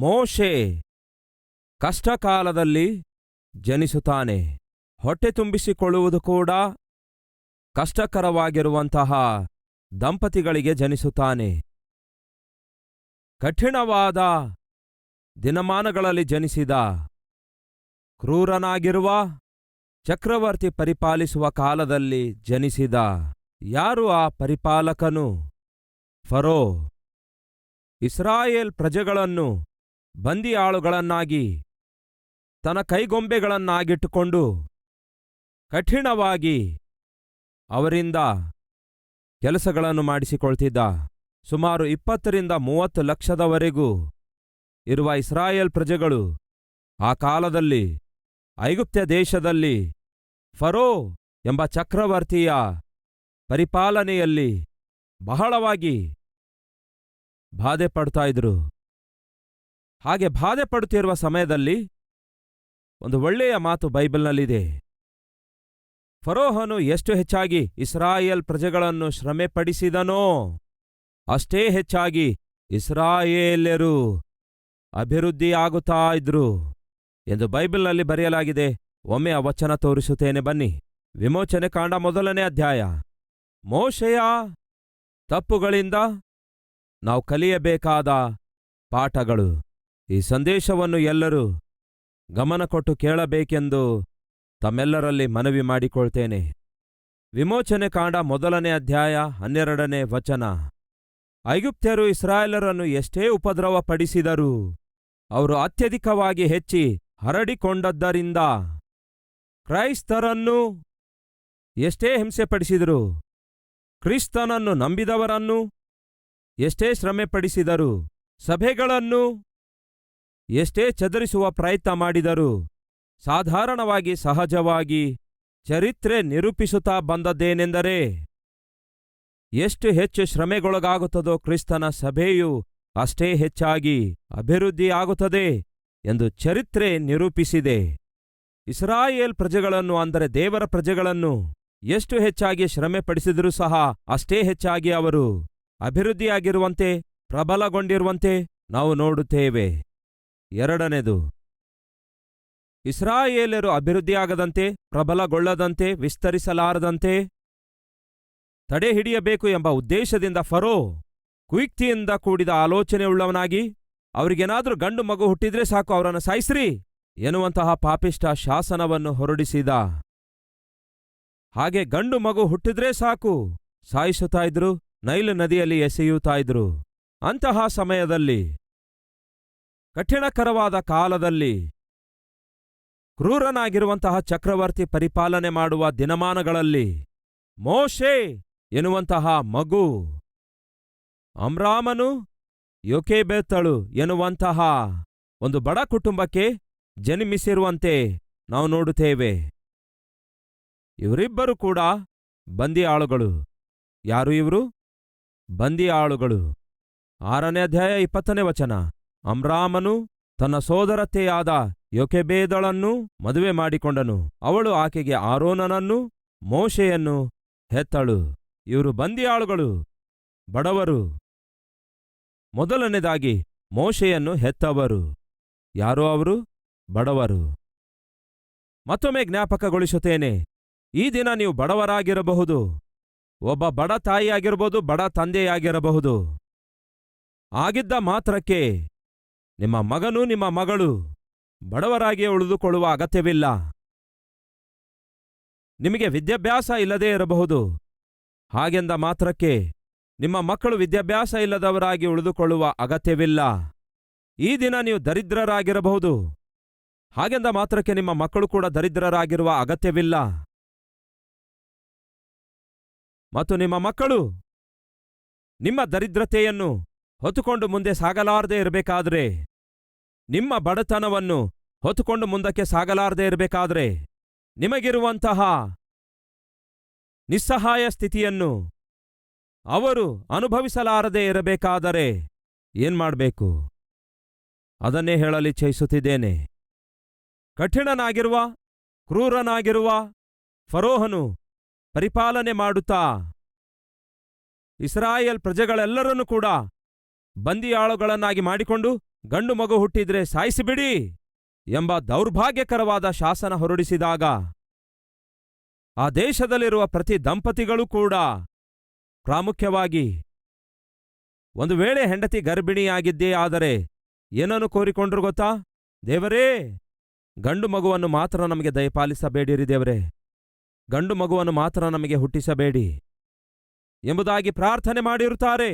ಮೋಶೆ ಕಷ್ಟಕಾಲದಲ್ಲಿ ಜನಿಸುತ್ತಾನೆ. ಹೊಟ್ಟೆ ತುಂಬಿಸಿಕೊಳ್ಳುವುದು ಕೂಡ ಕಷ್ಟಕರವಾಗಿರುವಂತಹ ದಂಪತಿಗಳಿಗೆ ಜನಿಸುತ್ತಾನೆ. ಕಠಿಣವಾದ ದಿನಮಾನಗಳಲ್ಲಿ ಜನಿಸಿದ, ಕ್ರೂರನಾಗಿರುವ ಚಕ್ರವರ್ತಿ ಪರಿಪಾಲಿಸುವ ಕಾಲದಲ್ಲಿ ಜನಿಸಿದ. ಯಾರು ಆ ಪರಿಪಾಲಕನು? ಫರೋ. ಇಸ್ರಾಯೇಲ್ ಪ್ರಜೆಗಳನ್ನು ಬಂದಿಯಾಳುಗಳನ್ನಾಗಿ ತನ್ನ ಕೈಗೊಂಬೆಗಳನ್ನಾಗಿಟ್ಟುಕೊಂಡು ಕಠಿಣವಾಗಿ ಅವರಿಂದ ಕೆಲಸಗಳನ್ನು ಮಾಡಿಸಿಕೊಳ್ತಿದ್ದ. ಸುಮಾರು 20ರಿಂದ 30 ಲಕ್ಷದವರೆಗೂ ಇರುವ ಇಸ್ರಾಯೇಲ್ ಪ್ರಜೆಗಳು ಆ ಕಾಲದಲ್ಲಿ ಐಗುಪ್ತ ದೇಶದಲ್ಲಿ ಫರೋ ಎಂಬ ಚಕ್ರವರ್ತಿಯ ಪರಿಪಾಲನೆಯಲ್ಲಿ ಬಹಳವಾಗಿ ಬಾಧೆ ಪಡ್ತಾ ಇದ್ರು. ಹಾಗೆ ಬಾಧೆ ಪಡುತ್ತಿರುವ ಸಮಯದಲ್ಲಿ ಒಂದು ಒಳ್ಳೆಯ ಮಾತು ಬೈಬಲ್ನಲ್ಲಿದೆ. ಫರೋಹನು ಎಷ್ಟು ಹೆಚ್ಚಾಗಿ ಇಸ್ರಾಯೇಲ್ ಪ್ರಜೆಗಳನ್ನು ಶ್ರಮೆಪಡಿಸಿದನೋ ಅಷ್ಟೇ ಹೆಚ್ಚಾಗಿ ಇಸ್ರಾಯೇಲ್ಯರು ಅಭಿವೃದ್ಧಿಯಾಗುತ್ತಾ ಇದ್ರು ಎಂದು ಬೈಬಲ್ನಲ್ಲಿ ಬರೆಯಲಾಗಿದೆ. ಒಮ್ಮೆ ಆ ವಚನ ತೋರಿಸುತ್ತೇನೆ ಬನ್ನಿ. ವಿಮೋಚನೆ ಕಾಂಡ 1ನೇ ಅಧ್ಯಾಯ. ಮೋಶೆಯ ತಪ್ಪುಗಳಿಂದ ನಾವು ಕಲಿಯಬೇಕಾದ ಪಾಠಗಳು. ಈ ಸಂದೇಶವನ್ನು ಎಲ್ಲರೂ ಗಮನ ಕೊಟ್ಟು ಕೇಳಬೇಕೆಂದು ತಮ್ಮೆಲ್ಲರಲ್ಲಿ ಮನವಿ ಮಾಡಿಕೊಳ್ತೇನೆ. ವಿಮೋಚನೆ ಕಾಂಡ 1ನೇ ಅಧ್ಯಾಯ 12ನೇ ವಚನ. ಐಗುಪ್ತ್ಯರು ಇಸ್ರಾಯೇಲರನ್ನು ಎಷ್ಟೇ ಉಪದ್ರವ ಪಡಿಸಿದರೂ ಅವರು ಅತ್ಯಧಿಕವಾಗಿ ಹೆಚ್ಚಿ ಹರಡಿಕೊಂಡದ್ದರಿಂದ ಕ್ರೈಸ್ತರನ್ನು ಎಷ್ಟೇ ಹಿಂಸೆಪಡಿಸಿದರು, ಕ್ರಿಸ್ತನನ್ನು ನಂಬಿದವರನ್ನು ಎಷ್ಟೇ ಶ್ರಮೆಪಡಿಸಿದರು, ಸಭೆಗಳನ್ನು ಎಷ್ಟೇ ಚದರಿಸುವ ಪ್ರಯತ್ನ ಮಾಡಿದರು, ಸಾಧಾರಣವಾಗಿ ಸಹಜವಾಗಿ ಚರಿತ್ರೆ ನಿರೂಪಿಸುತ್ತಾ ಬಂದದ್ದೇನೆಂದರೆ ಎಷ್ಟು ಹೆಚ್ಚು ಶ್ರಮೆಗೊಳಗಾಗುತ್ತದೋ ಕ್ರಿಸ್ತನ ಸಭೆಯು ಅಷ್ಟೇ ಹೆಚ್ಚಾಗಿ ಅಭಿವೃದ್ಧಿಯಾಗುತ್ತದೆ ಎಂದು ಚರಿತ್ರೆ ನಿರೂಪಿಸಿದೆ. ಇಸ್ರಾಯೇಲ್ ಪ್ರಜೆಗಳನ್ನು, ಅಂದರೆ ದೇವರ ಪ್ರಜೆಗಳನ್ನು ಎಷ್ಟು ಹೆಚ್ಚಾಗಿ ಶ್ರಮೆಪಡಿಸಿದರೂ ಸಹ ಅಷ್ಟೇ ಹೆಚ್ಚಾಗಿ ಅವರು ಅಭಿವೃದ್ಧಿಯಾಗಿರುವಂತೆ, ಪ್ರಬಲಗೊಂಡಿರುವಂತೆ ನಾವು ನೋಡುತ್ತೇವೆ. ಎರಡನೇದು, ಇಸ್ರಾಯೇಲ್ಯರು ಅಭಿವೃದ್ಧಿಯಾಗದಂತೆ, ಪ್ರಬಲಗೊಳ್ಳದಂತೆ, ವಿಸ್ತರಿಸಲಾರದಂತೆ ತಡೆಹಿಡಿಯಬೇಕು ಎಂಬ ಉದ್ದೇಶದಿಂದ ಫರೋ ಕುಯುಕ್ತಿಯಿಂದ ಕೂಡಿದ ಆಲೋಚನೆಯುಳ್ಳವನಾಗಿ ಅವರಿಗೇನಾದ್ರೂ ಗಂಡು ಮಗು ಹುಟ್ಟಿದ್ರೆ ಸಾಕು, ಅವರನ್ನು ಸಾಯಿಸ್ರಿ ಎನ್ನುವಂತಹ ಪಾಪಿಷ್ಟ ಶಾಸನವನ್ನು ಹೊರಡಿಸಿದ. ಹಾಗೆ ಗಂಡು ಮಗು ಹುಟ್ಟಿದ್ರೆ ಸಾಕು ಸಾಯಿಸುತ್ತಾ ಇದ್ರು, ನೈಲ್ ನದಿಯಲ್ಲಿ ಎಸೆಯುತ್ತಾ ಇದ್ರು. ಅಂತಹ ಸಮಯದಲ್ಲಿ, ಕಠಿಣಕರವಾದ ಕಾಲದಲ್ಲಿ, ಕ್ರೂರನಾಗಿರುವಂತಹ ಚಕ್ರವರ್ತಿ ಪರಿಪಾಲನೆ ಮಾಡುವ ದಿನಮಾನಗಳಲ್ಲಿ ಮೋಶೆ ಎನ್ನುವಂತಹ ಮಗು, ಅಮ್ರಾಮನು, ಯೋಕೆಬೆತಳು ಎನ್ನುವಂತಹ ಒಂದು ಬಡ ಕುಟುಂಬಕ್ಕೆ ಜನ್ಮಿಸಿರುವಂತೆ ನಾವು ನೋಡುತ್ತೇವೆ. ಇವರಿಬ್ಬರು ಕೂಡ ಬಂದಿಯಾಳುಗಳು. ಯಾರು ಇವರು? ಬಂದಿಯಾಳುಗಳು. 6ನೇ ಅಧ್ಯಾಯ 20ನೇ ವಚನ. ಅಮ್ರಾಮನು ತನ್ನ ಸೋದರತೆಯಾದ ಯೋಕೆಬೇದಳನ್ನು ಮದುವೆ ಮಾಡಿಕೊಂಡನು. ಅವಳು ಆಕೆಗೆ ಆರೋನನನ್ನು, ಮೋಶೆಯನ್ನು ಹೆತ್ತಳು. ಇವರು ಬಂದಿಯಾಳುಗಳು, ಬಡವರು. ಮೊದಲನೇದಾಗಿ ಮೋಶೆಯನ್ನು ಹೆತ್ತವರು. ಯಾರೋ ಅವರು? ಬಡವರು. ಮತ್ತೊಮ್ಮೆ ಜ್ಞಾಪಕಗೊಳಿಸುತ್ತೇನೆ, ಈ ದಿನ ನೀವು ಬಡವರಾಗಿರಬಹುದು, ಒಬ್ಬ ಬಡ ತಾಯಿಯಾಗಿರಬಹುದು, ಬಡ ತಂದೆಯಾಗಿರಬಹುದು. ಆಗಿದ್ದ ಮಾತ್ರಕ್ಕೆ ನಿಮ್ಮ ಮಗನು, ನಿಮ್ಮ ಮಗಳು ಬಡವರಾಗಿಯೇ ಉಳಿದುಕೊಳ್ಳುವ ಅಗತ್ಯವಿಲ್ಲ. ನಿಮಗೆ ವಿದ್ಯಾಭ್ಯಾಸ ಇಲ್ಲದೇ ಇರಬಹುದು, ಹಾಗೆಂದ ಮಾತ್ರಕ್ಕೆ ನಿಮ್ಮ ಮಕ್ಕಳು ವಿದ್ಯಾಭ್ಯಾಸ ಇಲ್ಲದವರಾಗಿ ಉಳಿದುಕೊಳ್ಳುವ ಅಗತ್ಯವಿಲ್ಲ. ಈ ದಿನ ನೀವು ದರಿದ್ರರಾಗಿರಬಹುದು, ಹಾಗೆಂದ ಮಾತ್ರಕ್ಕೆ ನಿಮ್ಮ ಮಕ್ಕಳು ಕೂಡ ದರಿದ್ರರಾಗಿರುವ ಅಗತ್ಯವಿಲ್ಲ. ಮತ್ತು ನಿಮ್ಮ ಮಕ್ಕಳು ನಿಮ್ಮ ದರಿದ್ರತೆಯನ್ನು ಹೊತ್ತುಕೊಂಡು ಮುಂದೆ ಸಾಗಲಾರದೆ ಇರಬೇಕಾದ್ರೆ, ನಿಮ್ಮ ಬಡತನವನ್ನು ಹೊತ್ತುಕೊಂಡು ಮುಂದಕ್ಕೆ ಸಾಗಲಾರದೆ ಇರಬೇಕಾದ್ರೆ, ನಿಮಗಿರುವಂತಹ ನಿಸ್ಸಹಾಯ ಸ್ಥಿತಿಯನ್ನು ಅವರು ಅನುಭವಿಸಲಾರದೆ ಇರಬೇಕಾದರೆ ಏನ್ಮಾಡಬೇಕು? ಅದನ್ನೇ ಹೇಳಲಿಚ್ಛಯಿಸುತ್ತಿದ್ದೇನೆ. ಕಠಿಣನಾಗಿರುವ, ಕ್ರೂರನಾಗಿರುವ ಫರೋಹನು ಪರಿಪಾಲನೆ ಮಾಡುತ್ತಾ ಇಸ್ರಾಯೇಲ್ ಪ್ರಜೆಗಳೆಲ್ಲರನ್ನೂ ಕೂಡ ಬಂದಿಯಾಳುಗಳನ್ನಾಗಿ ಮಾಡಿಕೊಂಡು ಗಂಡು ಮಗು ಹುಟ್ಟಿದ್ರೆ ಸಾಯಿಸಿಬಿಡಿ ಎಂಬ ದೌರ್ಭಾಗ್ಯಕರವಾದ ಶಾಸನ ಹೊರಡಿಸಿದಾಗ ಆ ದೇಶದಲ್ಲಿರುವ ಪ್ರತಿ ದಂಪತಿಗಳು ಕೂಡ ಪ್ರಾಮುಖ್ಯವಾಗಿ ಒಂದು ವೇಳೆ ಹೆಂಡತಿ ಗರ್ಭಿಣಿಯಾಗಿದ್ದೇ ಆದರೆ ಏನನ್ನು ಕೋರಿಕೊಂಡ್ರು ಗೊತ್ತಾ? ದೇವರೇ, ಗಂಡು ಮಗುವನ್ನು ಮಾತ್ರ ನಮಗೆ ದಯಪಾಲಿಸಬೇಡಿರಿ ದೇವರೇ, ಗಂಡು ಮಗುವನ್ನು ಮಾತ್ರ ನಮಗೆ ಹುಟ್ಟಿಸಬೇಡಿ ಎಂಬುದಾಗಿ ಪ್ರಾರ್ಥನೆ ಮಾಡಿರುತ್ತಾರೆ.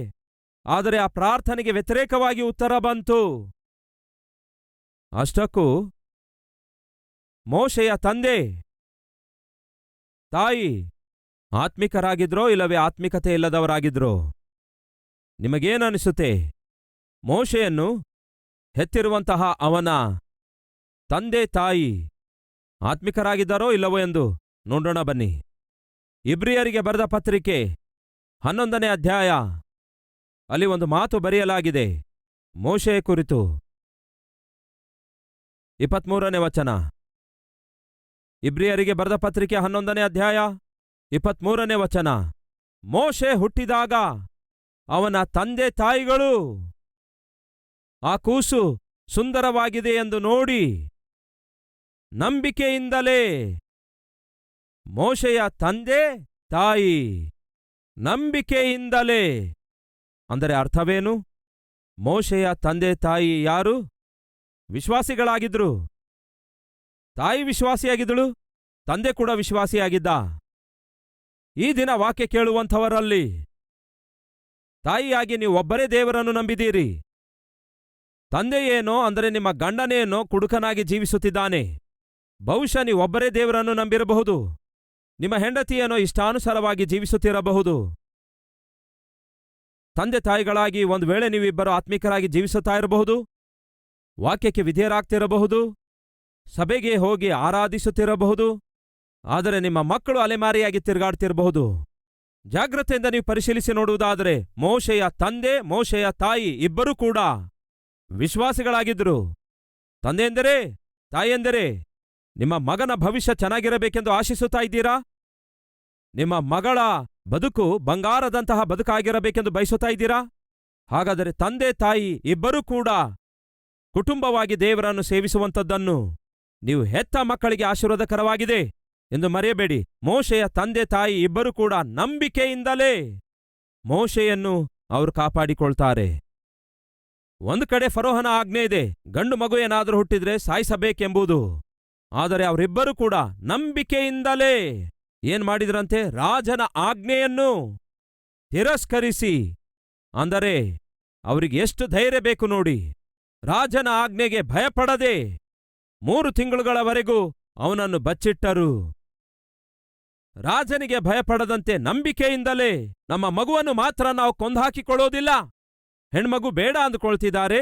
ಆದರೆ ಆ ಪ್ರಾರ್ಥನೆಗೆ ವ್ಯತಿರೇಕವಾಗಿ ಉತ್ತರ ಬಂತು. ಅಷ್ಟಕ್ಕೂ ಮೋಶೆಯ ತಂದೆ ತಾಯಿ ಆತ್ಮಿಕರಾಗಿದ್ರೋ ಇಲ್ಲವೇ ಆತ್ಮಿಕತೆ ಇಲ್ಲದವರಾಗಿದ್ರೋ? ನಿಮಗೇನನಿಸುತ್ತೆ? ಮೋಶೆಯನ್ನು ಹೆತ್ತಿರುವಂತಹ ಅವನ ತಂದೆ ತಾಯಿ ಆತ್ಮಿಕರಾಗಿದ್ದಾರೋ ಇಲ್ಲವೋ ಎಂದು ನೋಡೋಣ ಬನ್ನಿ. ಇಬ್ರಿಯರಿಗೆ ಬರೆದ ಪತ್ರಿಕೆ 11ನೇ ಅಧ್ಯಾಯ, ಅಲ್ಲಿ ಒಂದು ಮಾತು ಬರೆಯಲಾಗಿದೆ ಮೋಶೆಯ ಕುರಿತು. 23ನೇ ವಚನ. ಇಬ್ರಿಯರಿಗೆ ಬರೆದ ಪತ್ರಿಕೆ 11ನೇ ಅಧ್ಯಾಯ 23ನೇ ವಚನ. ಮೋಶೆ ಹುಟ್ಟಿದಾಗ ಅವನ ತಂದೆ ತಾಯಿಗಳು ಆ ಕೂಸು ಸುಂದರವಾಗಿದೆ ಎಂದು ನೋಡಿ ನಂಬಿಕೆಯಿಂದಲೇ, ಮೋಶೆಯ ತಂದೆ ತಾಯಿ ನಂಬಿಕೆಯಿಂದಲೇ ಅಂದರೆ ಅರ್ಥವೇನು? ಮೋಶೆಯ ತಂದೆ ತಾಯಿ ಯಾರು? ವಿಶ್ವಾಸಿಗಳಾಗಿದ್ರು. ತಾಯಿ ವಿಶ್ವಾಸಿಯಾಗಿದ್ದಳು, ತಂದೆ ಕೂಡ ವಿಶ್ವಾಸಿಯಾಗಿದ್ದ. ಈ ದಿನ ವಾಕ್ಯ ಕೇಳುವಂಥವರಲ್ಲಿ ತಾಯಿಯಾಗಿ ನೀವು ಒಬ್ಬರೇ ದೇವರನ್ನು ನಂಬಿದ್ದೀರಿ. ತಂದೆಯೇನೋ ಅಂದರೆ ನಿಮ್ಮ ಗಂಡನೇನೋ ಕುಡುಕನಾಗಿ ಜೀವಿಸುತ್ತಿದ್ದಾನೆ. ಬಹುಶಃ ನೀವೊಬ್ಬರೇ ದೇವರನ್ನು ನಂಬಿರಬಹುದು. ನಿಮ್ಮ ಹೆಂಡತಿಯೇನೋ ಇಷ್ಟಾನುಸಾರವಾಗಿ ಜೀವಿಸುತ್ತಿರಬಹುದು. ತಂದೆ ತಾಯಿಗಳಾಗಿ ಒಂದು ವೇಳೆ ನೀವಿಬ್ಬರು ಆತ್ಮಿಕರಾಗಿ ಜೀವಿಸುತ್ತಾ ಇರಬಹುದು, ವಾಕ್ಯಕ್ಕೆ ವಿಧೇಯರಾಗ್ತಿರಬಹುದು, ಸಭೆಗೆ ಹೋಗಿ ಆರಾಧಿಸುತ್ತಿರಬಹುದು. ಆದರೆ ನಿಮ್ಮ ಮಕ್ಕಳು ಅಲೆಮಾರಿಯಾಗಿ ತಿರುಗಾಡ್ತಿರಬಹುದು. ಜಾಗ್ರತೆಯಿಂದ ನೀವು ಪರಿಶೀಲಿಸಿ ನೋಡುವುದಾದರೆ ಮೋಶೆಯ ತಂದೆ ಮೋಶೆಯ ತಾಯಿ ಇಬ್ಬರೂ ಕೂಡ ವಿಶ್ವಾಸಿಗಳಾಗಿದ್ದರು. ತಂದೆಯೆಂದರೆ ತಾಯಿಯೆಂದರೆ ನಿಮ್ಮ ಮಗನ ಭವಿಷ್ಯ ಚೆನ್ನಾಗಿರಬೇಕೆಂದು ಆಶಿಸುತ್ತಾ ಇದ್ದೀರಾ? ನಿಮ್ಮ ಮಗಳ ಬದುಕು ಬಂಗಾರದಂತಹ ಬದುಕಾಗಿರಬೇಕೆಂದು ಬಯಸುತ್ತಾ ಇದ್ದೀರಾ? ಹಾಗಾದರೆ ತಂದೆ ತಾಯಿ ಇಬ್ಬರೂ ಕೂಡ ಕುಟುಂಬವಾಗಿ ದೇವರನ್ನು ಸೇವಿಸುವಂಥದ್ದನ್ನು ನೀವು ಹೆತ್ತ ಮಕ್ಕಳಿಗೆ ಆಶೀರ್ವಾದಕರವಾಗಿದೆ ಎಂದು ಮರೆಯಬೇಡಿ. ಮೋಶೆಯ ತಂದೆ ತಾಯಿ ಇಬ್ಬರೂ ಕೂಡ ನಂಬಿಕೆಯಿಂದಲೇ ಮೋಶೆಯನ್ನು ಅವರು ಕಾಪಾಡಿಕೊಳ್ತಾರೆ. ಒಂದು ಕಡೆ ಫರೋಹನ ಆಜ್ಞೆ ಇದೆ, ಗಂಡು ಮಗು ಏನಾದರೂ ಹುಟ್ಟಿದ್ರೆ ಸಾಯಿಸಬೇಕೆಂಬುದು. ಆದರೆ ಅವರಿಬ್ಬರೂ ಕೂಡ ನಂಬಿಕೆಯಿಂದಲೇ ಏನ್ ಮಾಡಿದ್ರಂತೆ? ರಾಜನ ಆಜ್ಞೆಯನ್ನು ತಿರಸ್ಕರಿಸಿ. ಅಂದರೆ ಅವರಿಗೆ ಎಷ್ಟು ಧೈರ್ಯ ಬೇಕು ನೋಡಿ. ರಾಜನ ಆಜ್ಞೆಗೆ ಭಯಪಡದೆ 3 ತಿಂಗಳುಗಳವರೆಗೂ ಅವನನ್ನು ಬಚ್ಚಿಟ್ಟರು. ರಾಜನಿಗೆ ಭಯಪಡದಂತೆ ನಂಬಿಕೆಯಿಂದಲೇ ನಮ್ಮ ಮಗುವನ್ನು ಮಾತ್ರ ನಾವು ಕೊಂದುಹಾಕಿಕೊಳ್ಳೋದಿಲ್ಲ. ಹೆಣ್ಮಗು ಬೇಡ ಅಂದುಕೊಳ್ತಿದ್ದಾರೆ.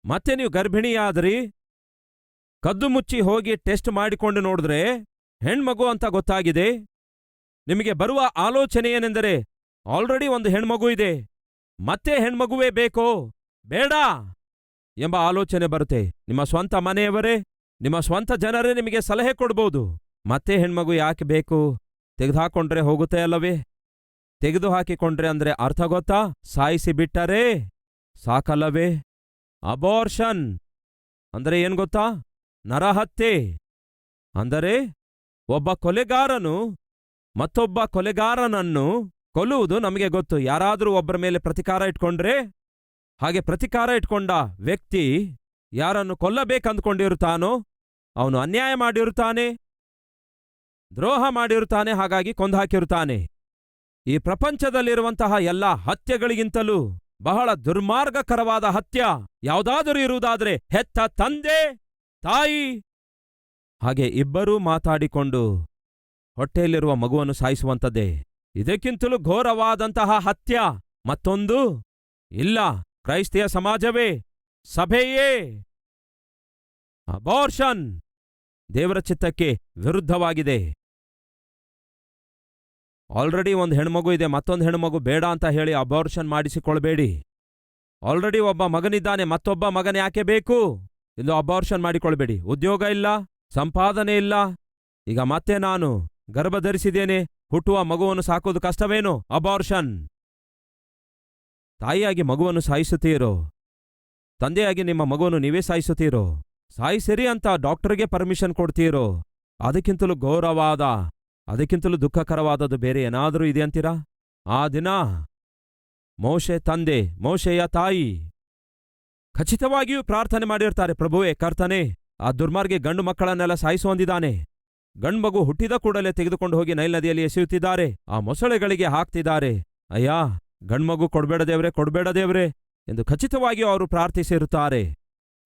ಮತ್ತೆ ನೀವು ಗರ್ಭಿಣಿಯಾದ್ರಿ, ಕದ್ದು ಮುಚ್ಚಿ ಹೋಗಿ ಟೆಸ್ಟ್ ಮಾಡಿಕೊಂಡು ನೋಡಿದ್ರೆ ಹೆಣ್ಮಗು ಅಂತ ಗೊತ್ತಾಗಿದೆ. ನಿಮಗೆ ಬರುವ ಆಲೋಚನೆ ಏನೆಂದರೆ, ಆಲ್ರೆಡಿ ಒಂದು ಹೆಣ್ಮಗು ಇದೆ, ಮತ್ತೆ ಹೆಣ್ಮಗುವೇ ಬೇಕೋ ಬೇಡ ಎಂಬ ಆಲೋಚನೆ ಬರುತ್ತೆ. ನಿಮ್ಮ ಸ್ವಂತ ಮನೆಯವರೇ, ನಿಮ್ಮ ಸ್ವಂತ ಜನರೇ ನಿಮಗೆ ಸಲಹೆ ಕೊಡ್ಬೋದು. ಮತ್ತೆ ಹೆಣ್ಮಗು ಯಾಕೆ ಬೇಕು? ತೆಗೆದುಹಾಕೊಂಡ್ರೆ ಹೋಗುತ್ತೆ ಅಲ್ಲವೇ? ತೆಗೆದುಹಾಕಿಕೊಂಡ್ರೆ ಅಂದ್ರೆ ಅರ್ಥ ಗೊತ್ತಾ? ಸಾಯಿಸಿ ಬಿಟ್ಟರೆ ಸಾಕಲ್ಲವೇ? ಅಬೋರ್ಷನ್ ಅಂದರೆ ಏನ್ ಗೊತ್ತಾ? ನರಹತ್ಯೆ. ಅಂದರೆ ಒಬ್ಬ ಕೊಲೆಗಾರನು ಮತ್ತೊಬ್ಬ ಕೊಲೆಗಾರನನ್ನು ಕೊಲ್ಲುವುದು ನಮಗೆ ಗೊತ್ತು. ಯಾರಾದರೂ ಒಬ್ಬರ ಮೇಲೆ ಪ್ರತಿಕಾರ ಇಟ್ಕೊಂಡ್ರೆ, ಹಾಗೆ ಪ್ರತಿಕಾರ ಇಟ್ಕೊಂಡ ವ್ಯಕ್ತಿ ಯಾರನ್ನು ಕೊಲ್ಲಬೇಕಂದ್ಕೊಂಡಿರುತ್ತಾನೋ ಅವನು ಅನ್ಯಾಯ ಮಾಡಿರುತ್ತಾನೆ, ದ್ರೋಹ ಮಾಡಿರುತ್ತಾನೆ, ಹಾಗಾಗಿ ಕೊಂದುಹಾಕಿರುತ್ತಾನೆ. ಈ ಪ್ರಪಂಚದಲ್ಲಿರುವಂತಹ ಎಲ್ಲ ಹತ್ಯೆಗಳಿಗಿಂತಲೂ ಬಹಳ ದುರ್ಮಾರ್ಗಕರವಾದ ಹತ್ಯ ಯಾವುದಾದರೂ ಇರುವುದಾದರೆ ಹೆತ್ತ ತಂದೆ ತಾಯಿ ಹಾಗೆ ಇಬ್ಬರೂ ಮಾತಾಡಿಕೊಂಡು ಹೊಟ್ಟೆಯಲ್ಲಿರುವ ಮಗುವನ್ನು ಸಾಯಿಸುವಂಥದ್ದೇ. ಇದಕ್ಕಿಂತಲೂ ಘೋರವಾದಂತಹ ಹತ್ಯ ಮತ್ತೊಂದು ಇಲ್ಲ. ಕ್ರೈಸ್ತಿಯ ಸಮಾಜವೇ, ಸಭೆಯೇ ಅಬೋರ್ಷನ್ ದೇವರ ಚಿತ್ತಕ್ಕೆ ವಿರುದ್ಧವಾಗಿದೆ. ಆಲ್ರೆಡಿ ಒಂದು ಹೆಣ್ಮಗು ಇದೆ, ಮತ್ತೊಂದು ಹೆಣ್ಮಗು ಬೇಡ ಅಂತ ಹೇಳಿ ಅಬೋರ್ಷನ್ ಮಾಡಿಸಿಕೊಳ್ಬೇಡಿ. ಆಲ್ರೆಡಿ ಒಬ್ಬ ಮಗನಿದ್ದಾನೆ, ಮತ್ತೊಬ್ಬ ಮಗನ ಯಾಕೆ ಬೇಕು ಎಂದು ಅಬೋರ್ಷನ್ ಮಾಡಿಕೊಳ್ಬೇಡಿ. ಉದ್ಯೋಗ ಇಲ್ಲ, ಸಂಪಾದನೆ ಇಲ್ಲ, ಈಗ ಮತ್ತೆ ನಾನು ಗರ್ಭಧರಿಸಿದ್ದೇನೆ, ಹುಟ್ಟುವ ಮಗುವನ್ನು ಸಾಕೋದು ಕಷ್ಟವೇನು? ಅಬೋರ್ಷನ್. ತಾಯಿಯಾಗಿ ಮಗುವನ್ನು ಸಾಯಿಸುತ್ತೀರೋ? ತಂದೆಯಾಗಿ ನಿಮ್ಮ ಮಗುವನ್ನು ನೀವೇ ಸಾಯಿಸುತ್ತೀರೋ? ಸಾಯಿಸಿರಿ ಅಂತ ಡಾಕ್ಟರ್ಗೆ ಪರ್ಮಿಷನ್ ಕೊಡ್ತೀರೋ? ಅದಕ್ಕಿಂತಲೂ ಘೋರವಾದ, ಅದಕ್ಕಿಂತಲೂ ದುಃಖಕರವಾದದ್ದು ಬೇರೆ ಏನಾದರೂ ಇದೆಯಂತೀರಾ? ಆ ದಿನ ಮೋಶೆ ತಂದೆ, ಮೋಶೆಯ ತಾಯಿ ಖಚಿತವಾಗಿಯೂ ಪ್ರಾರ್ಥನೆ ಮಾಡಿರ್ತಾರೆ, ಪ್ರಭುವೇ ಕರ್ತನೇ, ಆ ದುರ್ಮಾರ್ಗೆ ಗಂಡು ಮಕ್ಕಳನ್ನೆಲ್ಲ ಸಾಯಿಸು ಅಂದಿದ್ದಾನೆ. ಗಂಡ್ಮಗು ಹುಟ್ಟಿದ ಕೂಡಲೇ ತೆಗೆದುಕೊಂಡು ಹೋಗಿ ನೈಲ್ ನದಿಯಲ್ಲಿ ಎಸೆಯುತ್ತಿದ್ದಾರೆ, ಆ ಮೊಸಳೆಗಳಿಗೆ ಹಾಕ್ತಿದ್ದಾರೆ. ಅಯ್ಯ, ಗಂಡ್ಮಗು ಕೊಡ್ಬೇಡ ದೇವ್ರೆ, ಕೊಡ್ಬೇಡ ದೇವ್ರೆ ಎಂದು ಖಚಿತವಾಗಿಯೂ ಅವರು ಪ್ರಾರ್ಥಿಸಿರುತ್ತಾರೆ.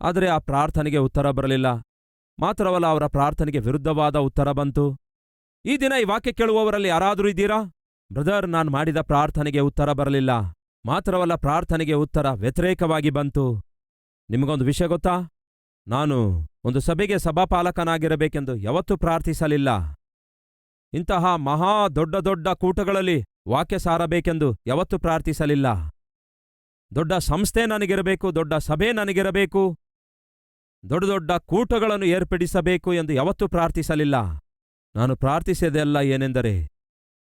ಆದರೆ ಆ ಪ್ರಾರ್ಥನೆಗೆ ಉತ್ತರ ಬರಲಿಲ್ಲ. ಮಾತ್ರವಲ್ಲ, ಅವರ ಪ್ರಾರ್ಥನೆಗೆ ವಿರುದ್ಧವಾದ ಉತ್ತರ ಬಂತು. ಈ ದಿನ ಈ ವಾಕ್ಯ ಕೇಳುವವರಲ್ಲಿ ಯಾರಾದರೂ ಇದ್ದೀರಾ? ಬ್ರದರ್, ನಾನು ಮಾಡಿದ ಪ್ರಾರ್ಥನೆಗೆ ಉತ್ತರ ಬರಲಿಲ್ಲ. ಮಾತ್ರವಲ್ಲ, ಪ್ರಾರ್ಥನೆಗೆ ಉತ್ತರ ವ್ಯತಿರೇಕವಾಗಿ ಬಂತು. ನಿಮಗೊಂದು ವಿಷಯ ಗೊತ್ತಾ? ನಾನು ಒಂದು ಸಭೆಗೆ ಸಭಾಪಾಲಕನಾಗಿರಬೇಕೆಂದು ಯಾವತ್ತೂ ಪ್ರಾರ್ಥಿಸಲಿಲ್ಲ. ಇಂತಹ ಮಹಾ ದೊಡ್ಡ ದೊಡ್ಡ ಕೂಟಗಳಲ್ಲಿ ವಾಕ್ಯ ಸಾರಬೇಕೆಂದು ಯಾವತ್ತೂ ಪ್ರಾರ್ಥಿಸಲಿಲ್ಲ. ದೊಡ್ಡ ಸಂಸ್ಥೆ ನನಗಿರಬೇಕು, ದೊಡ್ಡ ಸಭೆ ನನಗಿರಬೇಕು, ದೊಡ್ಡ ದೊಡ್ಡ ಕೂಟಗಳನ್ನು ಏರ್ಪಡಿಸಬೇಕು ಎಂದು ಯಾವತ್ತೂ ಪ್ರಾರ್ಥಿಸಲಿಲ್ಲ. ನಾನು ಪ್ರಾರ್ಥಿಸಿದೆಲ್ಲ ಏನೆಂದರೆ,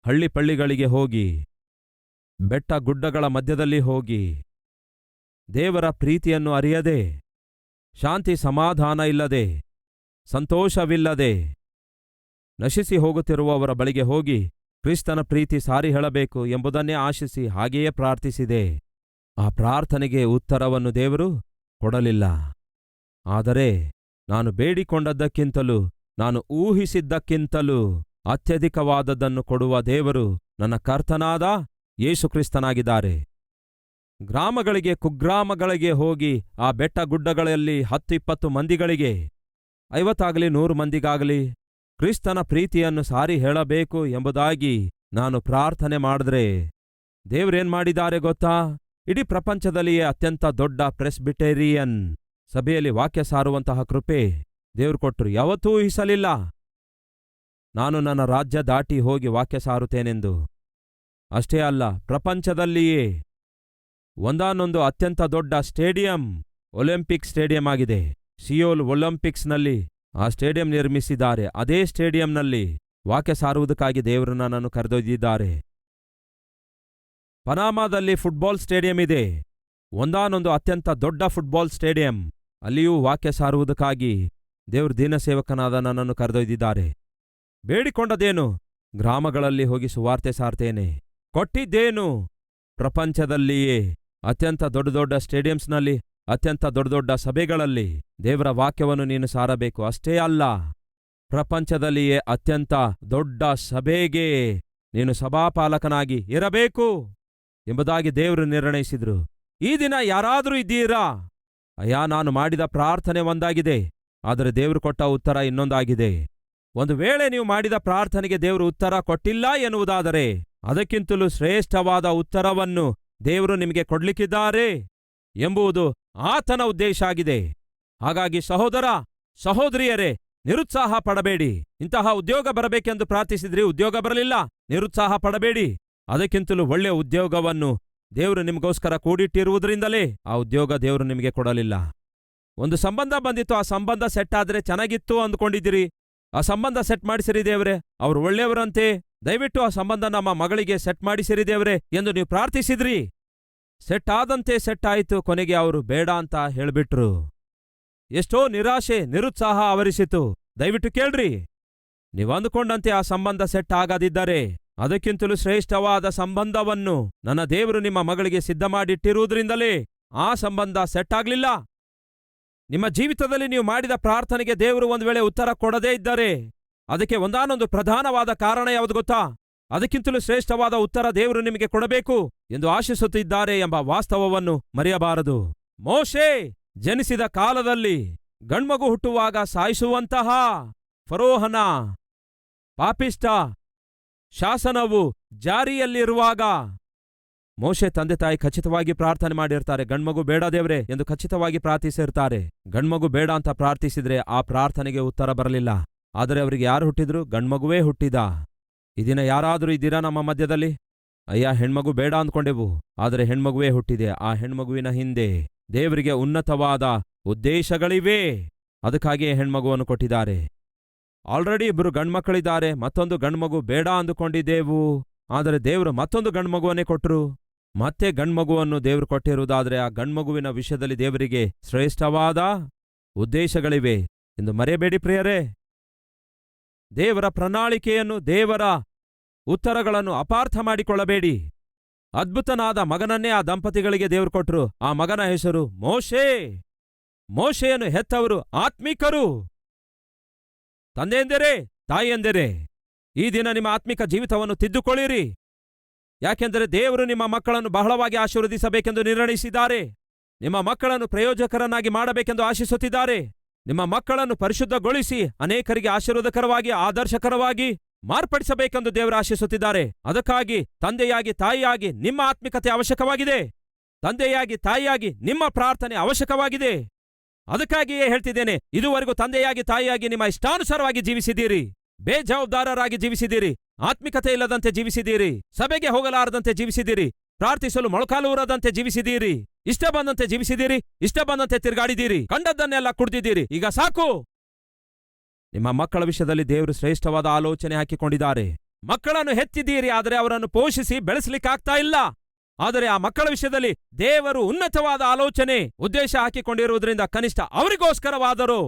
ಹಳ್ಳಿ ಪಳ್ಳಿಗಳಿಗೆ ಹೋಗಿ, ಬೆಟ್ಟ ಗುಡ್ಡಗಳ ಮಧ್ಯದಲ್ಲಿ ಹೋಗಿ, ದೇವರ ಪ್ರೀತಿಯನ್ನು ಅರಿಯದೆ, ಶಾಂತಿ ಸಮಾಧಾನ ಇಲ್ಲದೆ, ಸಂತೋಷವಿಲ್ಲದೆ ನಶಿಸಿ ಹೋಗುತ್ತಿರುವವರ ಬಳಿಗೆ ಹೋಗಿ ಕ್ರಿಸ್ತನ ಪ್ರೀತಿ ಸಾರಿ ಹೇಳಬೇಕು ಎಂಬುದನ್ನೇ ಆಶಿಸಿ ಹಾಗೆಯೇ ಪ್ರಾರ್ಥಿಸಿದೆ. ಆ ಪ್ರಾರ್ಥನೆಗೆ ಉತ್ತರವನ್ನು ದೇವರು ಕೊಡಲಿಲ್ಲ. ಆದರೆ ನಾನು ಬೇಡಿಕೊಂಡದ್ದಕ್ಕಿಂತಲೂ, ನಾನು ಊಹಿಸಿದ್ದಕ್ಕಿಂತಲೂ ಅತ್ಯಧಿಕವಾದದ್ದನ್ನು ಕೊಡುವ ದೇವರು ನನ್ನ ಕರ್ತನಾದ ಯೇಸುಕ್ರಿಸ್ತನಾಗಿದ್ದಾರೆ. ಗ್ರಾಮಗಳಿಗೆ, ಕುಗ್ರಾಮಗಳಿಗೆ ಹೋಗಿ ಆ ಬೆಟ್ಟ ಗುಡ್ಡಗಳಲ್ಲಿ 10-20 ಮಂದಿಗಳಿಗೆ, 50 100 ಮಂದಿಗಾಗಲಿ ಕ್ರಿಸ್ತನ ಪ್ರೀತಿಯನ್ನು ಸಾರಿ ಹೇಳಬೇಕು ಎಂಬುದಾಗಿ ನಾನು ಪ್ರಾರ್ಥನೆ ಮಾಡಿದ್ರೆ, ದೇವ್ರೇನ್ ಮಾಡಿದ್ದಾರೆ ಗೊತ್ತಾ? ಇಡೀ ಪ್ರಪಂಚದಲ್ಲಿಯೇ ಅತ್ಯಂತ ದೊಡ್ಡ ಪ್ರೆಸ್ಬಿಟೇರಿಯನ್ ಸಭೆಯಲ್ಲಿ ವಾಕ್ಯ ಸಾರುವಂತಹ ಕೃಪೆ ದೇವ್ರು ಕೊಟ್ಟರು. ಯಾವತ್ತೂ ಊಹಿಸಲಿಲ್ಲ ನಾನು ನನ್ನ ರಾಜ್ಯ ದಾಟಿ ಹೋಗಿ ವಾಕ್ಯ ಸಾರುತ್ತೇನೆಂದು. ಅಷ್ಟೇ ಅಲ್ಲ, ಪ್ರಪಂಚದಲ್ಲಿಯೇ ಒಂದಾನೊಂದು ಅತ್ಯಂತ ದೊಡ್ಡ ಸ್ಟೇಡಿಯಂ ಒಲಿಂಪಿಕ್ ಸ್ಟೇಡಿಯಂ ಆಗಿದೆ. ಸಿಯೋಲ್ ಒಲಿಂಪಿಕ್ಸ್ನಲ್ಲಿ ಆ ಸ್ಟೇಡಿಯಂ ನಿರ್ಮಿಸಿದ್ದಾರೆ. ಅದೇ ಸ್ಟೇಡಿಯಂನಲ್ಲಿ ವಾಕ್ಯ ಸಾರುವುದಕ್ಕಾಗಿ ದೇವರು ನನ್ನನ್ನು ಕರೆದೊಯ್ದಿದ್ದಾರೆ. ಪನಾಮಾದಲ್ಲಿ ಫುಟ್ಬಾಲ್ ಸ್ಟೇಡಿಯಂ ಇದೆ, ಒಂದಾನೊಂದು ಅತ್ಯಂತ ದೊಡ್ಡ ಫುಟ್ಬಾಲ್ ಸ್ಟೇಡಿಯಂ. ಅಲ್ಲಿಯೂ ವಾಕ್ಯ ಸಾರುವುದಕ್ಕಾಗಿ ದೇವರು ದೀನಸೇವಕನಾದ ನನ್ನನ್ನು ಕರೆದೊಯ್ದಿದ್ದಾರೆ. ಬೇಡಿಕೊಂಡದೇನು? ಗ್ರಾಮಗಳಲ್ಲಿ ಹೋಗಿ ಸುವಾರ್ತೆ ಸಾರ್ತೇನೆ. ಕೊಟ್ಟಿದ್ದೇನು? ಪ್ರಪಂಚದಲ್ಲಿಯೇ ಅತ್ಯಂತ ದೊಡ್ಡ ದೊಡ್ಡ ಸ್ಟೇಡಿಯಂಸ್ನಲ್ಲಿ, ಅತ್ಯಂತ ದೊಡ್ಡ ದೊಡ್ಡ ಸಭೆಗಳಲ್ಲಿ ದೇವರ ವಾಕ್ಯವನ್ನು ನೀನು ಸಾರಬೇಕು. ಅಷ್ಟೇ ಅಲ್ಲ, ಪ್ರಪಂಚದಲ್ಲಿಯೇ ಅತ್ಯಂತ ದೊಡ್ಡ ಸಭೆಗೆ ನೀನು ಸಭಾಪಾಲಕನಾಗಿ ಇರಬೇಕು ಎಂಬುದಾಗಿ ದೇವರು ನಿರ್ಣಯಿಸಿದ್ರು. ಈ ದಿನ ಯಾರಾದರೂ ಇದ್ದೀರಾ? ಅಯ್ಯ, ನಾನು ಮಾಡಿದ ಪ್ರಾರ್ಥನೆ ಒಂದಾಗಿದೆ, ಆದರೆ ದೇವರು ಕೊಟ್ಟ ಉತ್ತರ ಇನ್ನೊಂದಾಗಿದೆ. ಒಂದು ವೇಳೆ ನೀವು ಮಾಡಿದ ಪ್ರಾರ್ಥನೆಗೆ ದೇವರು ಉತ್ತರ ಕೊಟ್ಟಿಲ್ಲ ಎನ್ನುವುದಾದರೆ, ಅದಕ್ಕಿಂತಲೂ ಶ್ರೇಷ್ಠವಾದ ಉತ್ತರವನ್ನು ದೇವರು ನಿಮಗೆ ಕೊಡ್ಲಿಕ್ಕಿದ್ದಾರೆ ಎಂಬುದು ಆತನ ಉದ್ದೇಶ ಆಗಿದೆ. ಹಾಗಾಗಿ ಸಹೋದರ, ಸಹೋದರಿಯರೇ, ನಿರುತ್ಸಾಹ ಪಡಬೇಡಿ. ಇಂತಹ ಉದ್ಯೋಗ ಬರಬೇಕೆಂದು ಪ್ರಾರ್ಥಿಸಿದ್ರಿ, ಉದ್ಯೋಗ ಬರಲಿಲ್ಲ, ನಿರುತ್ಸಾಹ ಪಡಬೇಡಿ. ಅದಕ್ಕಿಂತಲೂ ಒಳ್ಳೆಯ ಉದ್ಯೋಗವನ್ನು ದೇವರು ನಿಮಗೋಸ್ಕರ ಕೂಡಿಟ್ಟಿರುವುದರಿಂದಲೇ ಆ ಉದ್ಯೋಗ ದೇವರು ನಿಮಗೆ ಕೊಡಲಿಲ್ಲ. ಒಂದು ಸಂಬಂಧ ಬಂದಿತ್ತು, ಆ ಸಂಬಂಧ ಸೆಟ್ ಆದ್ರೆ ಚೆನ್ನಾಗಿತ್ತು ಅಂದ್ಕೊಂಡಿದ್ದೀರಿ. ಆ ಸಂಬಂಧ ಸೆಟ್ ಮಾಡಿಸಿರಿ ದೇವ್ರೆ, ಅವರು ಒಳ್ಳೆಯವರಂತೆ, ದಯವಿಟ್ಟು ಆ ಸಂಬಂಧ ನಮ್ಮ ಮಗಳಿಗೆ ಸೆಟ್ ಮಾಡಿಸಿರಿ ದೇವ್ರೆ ಎಂದು ನೀವು ಪ್ರಾರ್ಥಿಸಿದ್ರಿ. ಸೆಟ್ ಆದಂತೆ ಸೆಟ್ ಆಯಿತು, ಕೊನೆಗೆ ಅವರು ಬೇಡ ಅಂತ ಹೇಳ್ಬಿಟ್ರು. ಎಷ್ಟೋ ನಿರಾಶೆ, ನಿರುತ್ಸಾಹ ಆವರಿಸಿತು. ದಯವಿಟ್ಟು ಕೇಳ್ರಿ, ನೀವು ಅಂದುಕೊಂಡಂತೆ ಆ ಸಂಬಂಧ ಸೆಟ್ ಆಗದಿದ್ದರೆ, ಅದಕ್ಕಿಂತಲೂ ಶ್ರೇಷ್ಠವಾದ ಸಂಬಂಧವನ್ನು ನನ್ನ ದೇವರು ನಿಮ್ಮ ಮಗಳಿಗೆ ಸಿದ್ಧ ಮಾಡಿಟ್ಟಿರುವುದರಿಂದಲೇ ಆ ಸಂಬಂಧ ಸೆಟ್ ಆಗ್ಲಿಲ್ಲ. ನಿಮ್ಮ ಜೀವಿತದಲ್ಲಿ ನೀವು ಮಾಡಿದ ಪ್ರಾರ್ಥನೆಗೆ ದೇವರು ಒಂದು ವೇಳೆ ಉತ್ತರ ಕೊಡದೇ ಇದ್ದರೆ, ಅದಕ್ಕೆ ಒಂದಾನೊಂದು ಪ್ರಧಾನವಾದ ಕಾರಣ ಯಾವುದು ಗೊತ್ತಾ? ಅದಕ್ಕಿಂತಲೂ ಶ್ರೇಷ್ಠವಾದ ಉತ್ತರ ದೇವರು ನಿಮಗೆ ಕೊಡಬೇಕು ಎಂದು ಆಶಿಸುತ್ತಿದ್ದಾರೆ ಎಂಬ ವಾಸ್ತವವನ್ನು ಮರೆಯಬಾರದು. ಮೋಶೆ ಜನಿಸಿದ ಕಾಲದಲ್ಲಿ ಗಂಡ್ಮಗು ಹುಟ್ಟುವಾಗ ಸಾಯಿಸುವಂತಹ ಫರೋಹನ ಪಾಪಿಷ್ಟ ಶಾಸನವು ಜಾರಿಯಲ್ಲಿರುವಾಗ ಮೋಶೆ ತಂದೆ ತಾಯಿ ಖಚಿತವಾಗಿ ಪ್ರಾರ್ಥನೆ ಮಾಡಿರ್ತಾರೆ, ಗಂಡ್ಮಗು ಬೇಡ ದೇವ್ರೆ ಎಂದು ಖಚಿತವಾಗಿ ಪ್ರಾರ್ಥಿಸಿರ್ತಾರೆ. ಗಂಡ್ಮಗು ಬೇಡ ಅಂತ ಪ್ರಾರ್ಥಿಸಿದ್ರೆ ಆ ಪ್ರಾರ್ಥನೆಗೆ ಉತ್ತರ ಬರಲಿಲ್ಲ. ಆದರೆ ಅವರಿಗೆ ಯಾರು ಹುಟ್ಟಿದ್ರು? ಗಂಡ್ಮಗುವೇ ಹುಟ್ಟಿದ. ಈ ದಿನ ಯಾರಾದರೂ ಇದ್ದೀರಾ ನಮ್ಮ ಮಧ್ಯದಲ್ಲಿ? ಅಯ್ಯ, ಹೆಣ್ಮಗು ಬೇಡ ಅಂದ್ಕೊಂಡೆವು, ಆದರೆ ಹೆಣ್ಮಗುವೇ ಹುಟ್ಟಿದೆ. ಆ ಹೆಣ್ಮಗುವಿನ ಹಿಂದೆ ದೇವರಿಗೆ ಉನ್ನತವಾದ ಉದ್ದೇಶಗಳಿವೆ. ಅದಕ್ಕಾಗಿಯೇ ಹೆಣ್ಮಗುವನ್ನು ಕೊಟ್ಟಿದ್ದಾರೆ. ಆಲ್ರೆಡಿ 2 ಗಂಡ್ಮಕ್ಕಳಿದ್ದಾರೆ, ಮತ್ತೊಂದು ಗಂಡ್ಮಗು ಬೇಡ ಅಂದುಕೊಂಡಿದ್ದೆವು, ಆದರೆ ದೇವರು ಮತ್ತೊಂದು ಗಂಡ್ಮಗುವನ್ನೇ ಕೊಟ್ರು. ಮತ್ತೆ ಗಂಡ್ಮಗುವನ್ನು ದೇವರು ಕೊಟ್ಟಿರುವುದಾದರೆ ಆ ಗಂಡ್ಮಗುವಿನ ವಿಷಯದಲ್ಲಿ ದೇವರಿಗೆ ಶ್ರೇಷ್ಠವಾದ ಉದ್ದೇಶಗಳಿವೆ ಎಂದು ಮರೆಯಬೇಡಿ ಪ್ರಿಯರೇ. ದೇವರ ಪ್ರಣಾಳಿಕೆಯನ್ನು, ದೇವರ ಉತ್ತರಗಳನ್ನು ಅಪಾರ್ಥ ಮಾಡಿಕೊಳ್ಳಬೇಡಿ. ಅದ್ಭುತನಾದ ಮಗನನ್ನೇ ಆ ದಂಪತಿಗಳಿಗೆ ದೇವರು ಕೊಟ್ಟರು. ಆ ಮಗನ ಹೆಸರು ಮೋಶೆ. ಮೋಶೆಯನ್ನು ಹೆತ್ತವರು ಆತ್ಮಿಕರು. ತಂದೆಯೆಂದರೆ, ತಾಯಿಯೆಂದರೆ, ಈ ದಿನ ನಿಮ್ಮ ಆತ್ಮಿಕ ಜೀವಿತವನ್ನು ತಿದ್ದುಕೊಳ್ಳಿರಿ. ಯಾಕೆಂದರೆ ದೇವರು ನಿಮ್ಮ ಮಕ್ಕಳನ್ನು ಬಹಳವಾಗಿ ಆಶೀರ್ವದಿಸಬೇಕೆಂದು ನಿರ್ಣಯಿಸಿದ್ದಾರೆ. ನಿಮ್ಮ ಮಕ್ಕಳನ್ನು ಪ್ರಯೋಜಕರನ್ನಾಗಿ ಮಾಡಬೇಕೆಂದು ಆಶಿಸುತ್ತಿದ್ದಾರೆ. ನಿಮ್ಮ ಮಕ್ಕಳನ್ನು ಪರಿಶುದ್ಧಗೊಳಿಸಿ ಅನೇಕರಿಗೆ ಆಶೀರ್ವಾದಕರವಾಗಿ, ಆದರ್ಶಕರವಾಗಿ ಮಾರ್ಪಡಿಸಬೇಕೆಂದು ದೇವರು ಆಶಿಸುತ್ತಿದ್ದಾರೆ. ಅದಕ್ಕಾಗಿ ತಂದೆಯಾಗಿ ತಾಯಿಯಾಗಿ ನಿಮ್ಮ ಆತ್ಮಿಕತೆ ಅವಶ್ಯಕವಾಗಿದೆ. ತಂದೆಯಾಗಿ ತಾಯಿಯಾಗಿ ನಿಮ್ಮ ಪ್ರಾರ್ಥನೆ ಅವಶ್ಯಕವಾಗಿದೆ. ಅದಕ್ಕಾಗಿಯೇ ಹೇಳ್ತಿದ್ದೇನೆ, ಇದುವರೆಗೂ ತಂದೆಯಾಗಿ ತಾಯಿಯಾಗಿ ನಿಮ್ಮ ಇಷ್ಟಾನುಸಾರವಾಗಿ ಜೀವಿಸಿದ್ದೀರಿ, ಬೇಜವಾಬ್ದಾರರಾಗಿ ಜೀವಿಸಿದ್ದೀರಿ, ಆತ್ಮಿಕತೆ ಇಲ್ಲದಂತೆ ಜೀವಿಸಿದ್ದೀರಿ, ಸಭೆಗೆ ಹೋಗಲಾರದಂತೆ ಜೀವಿಸಿದ್ದೀರಿ, ಪ್ರಾರ್ಥಿಸಲು ಮೊಳಕಾಲೂರದಂತೆ ಜೀವಿಸಿದ್ದೀರಿ, ಇಷ್ಟ ಬಂದಂತೆ ಜೀವಿಸಿದ್ದೀರಿ, ಇಷ್ಟ ಬಂದಂತೆ ತಿರುಗಾಡಿದ್ದೀರಿ, ಕಂಡದ್ದನ್ನೆಲ್ಲ ಕುಡ್ದಿದ್ದೀರಿ. ಈಗ ಸಾಕು. ನಿಮ್ಮ ಮಕ್ಕಳ ವಿಷಯದಲ್ಲಿ ದೇವರು ಶ್ರೇಷ್ಠವಾದ ಆಲೋಚನೆ ಹಾಕಿಕೊಂಡಿದ್ದಾರೆ. ಮಕ್ಕಳನ್ನು ಹೆತ್ತಿದ್ದೀರಿ, ಆದರೆ ಅವರನ್ನು ಪೋಷಿಸಿ ಬೆಳೆಸಲಿಕ್ಕಾಗ್ತಾ ಇಲ್ಲ. ಆದರೆ ಆ ಮಕ್ಕಳ ವಿಷಯದಲ್ಲಿ ದೇವರು ಉನ್ನತವಾದ ಆಲೋಚನೆ, ಉದ್ದೇಶ ಹಾಕಿಕೊಂಡಿರುವುದರಿಂದ ಕನಿಷ್ಠ ಅವರಿಗೋಸ್ಕರವಾದರೂ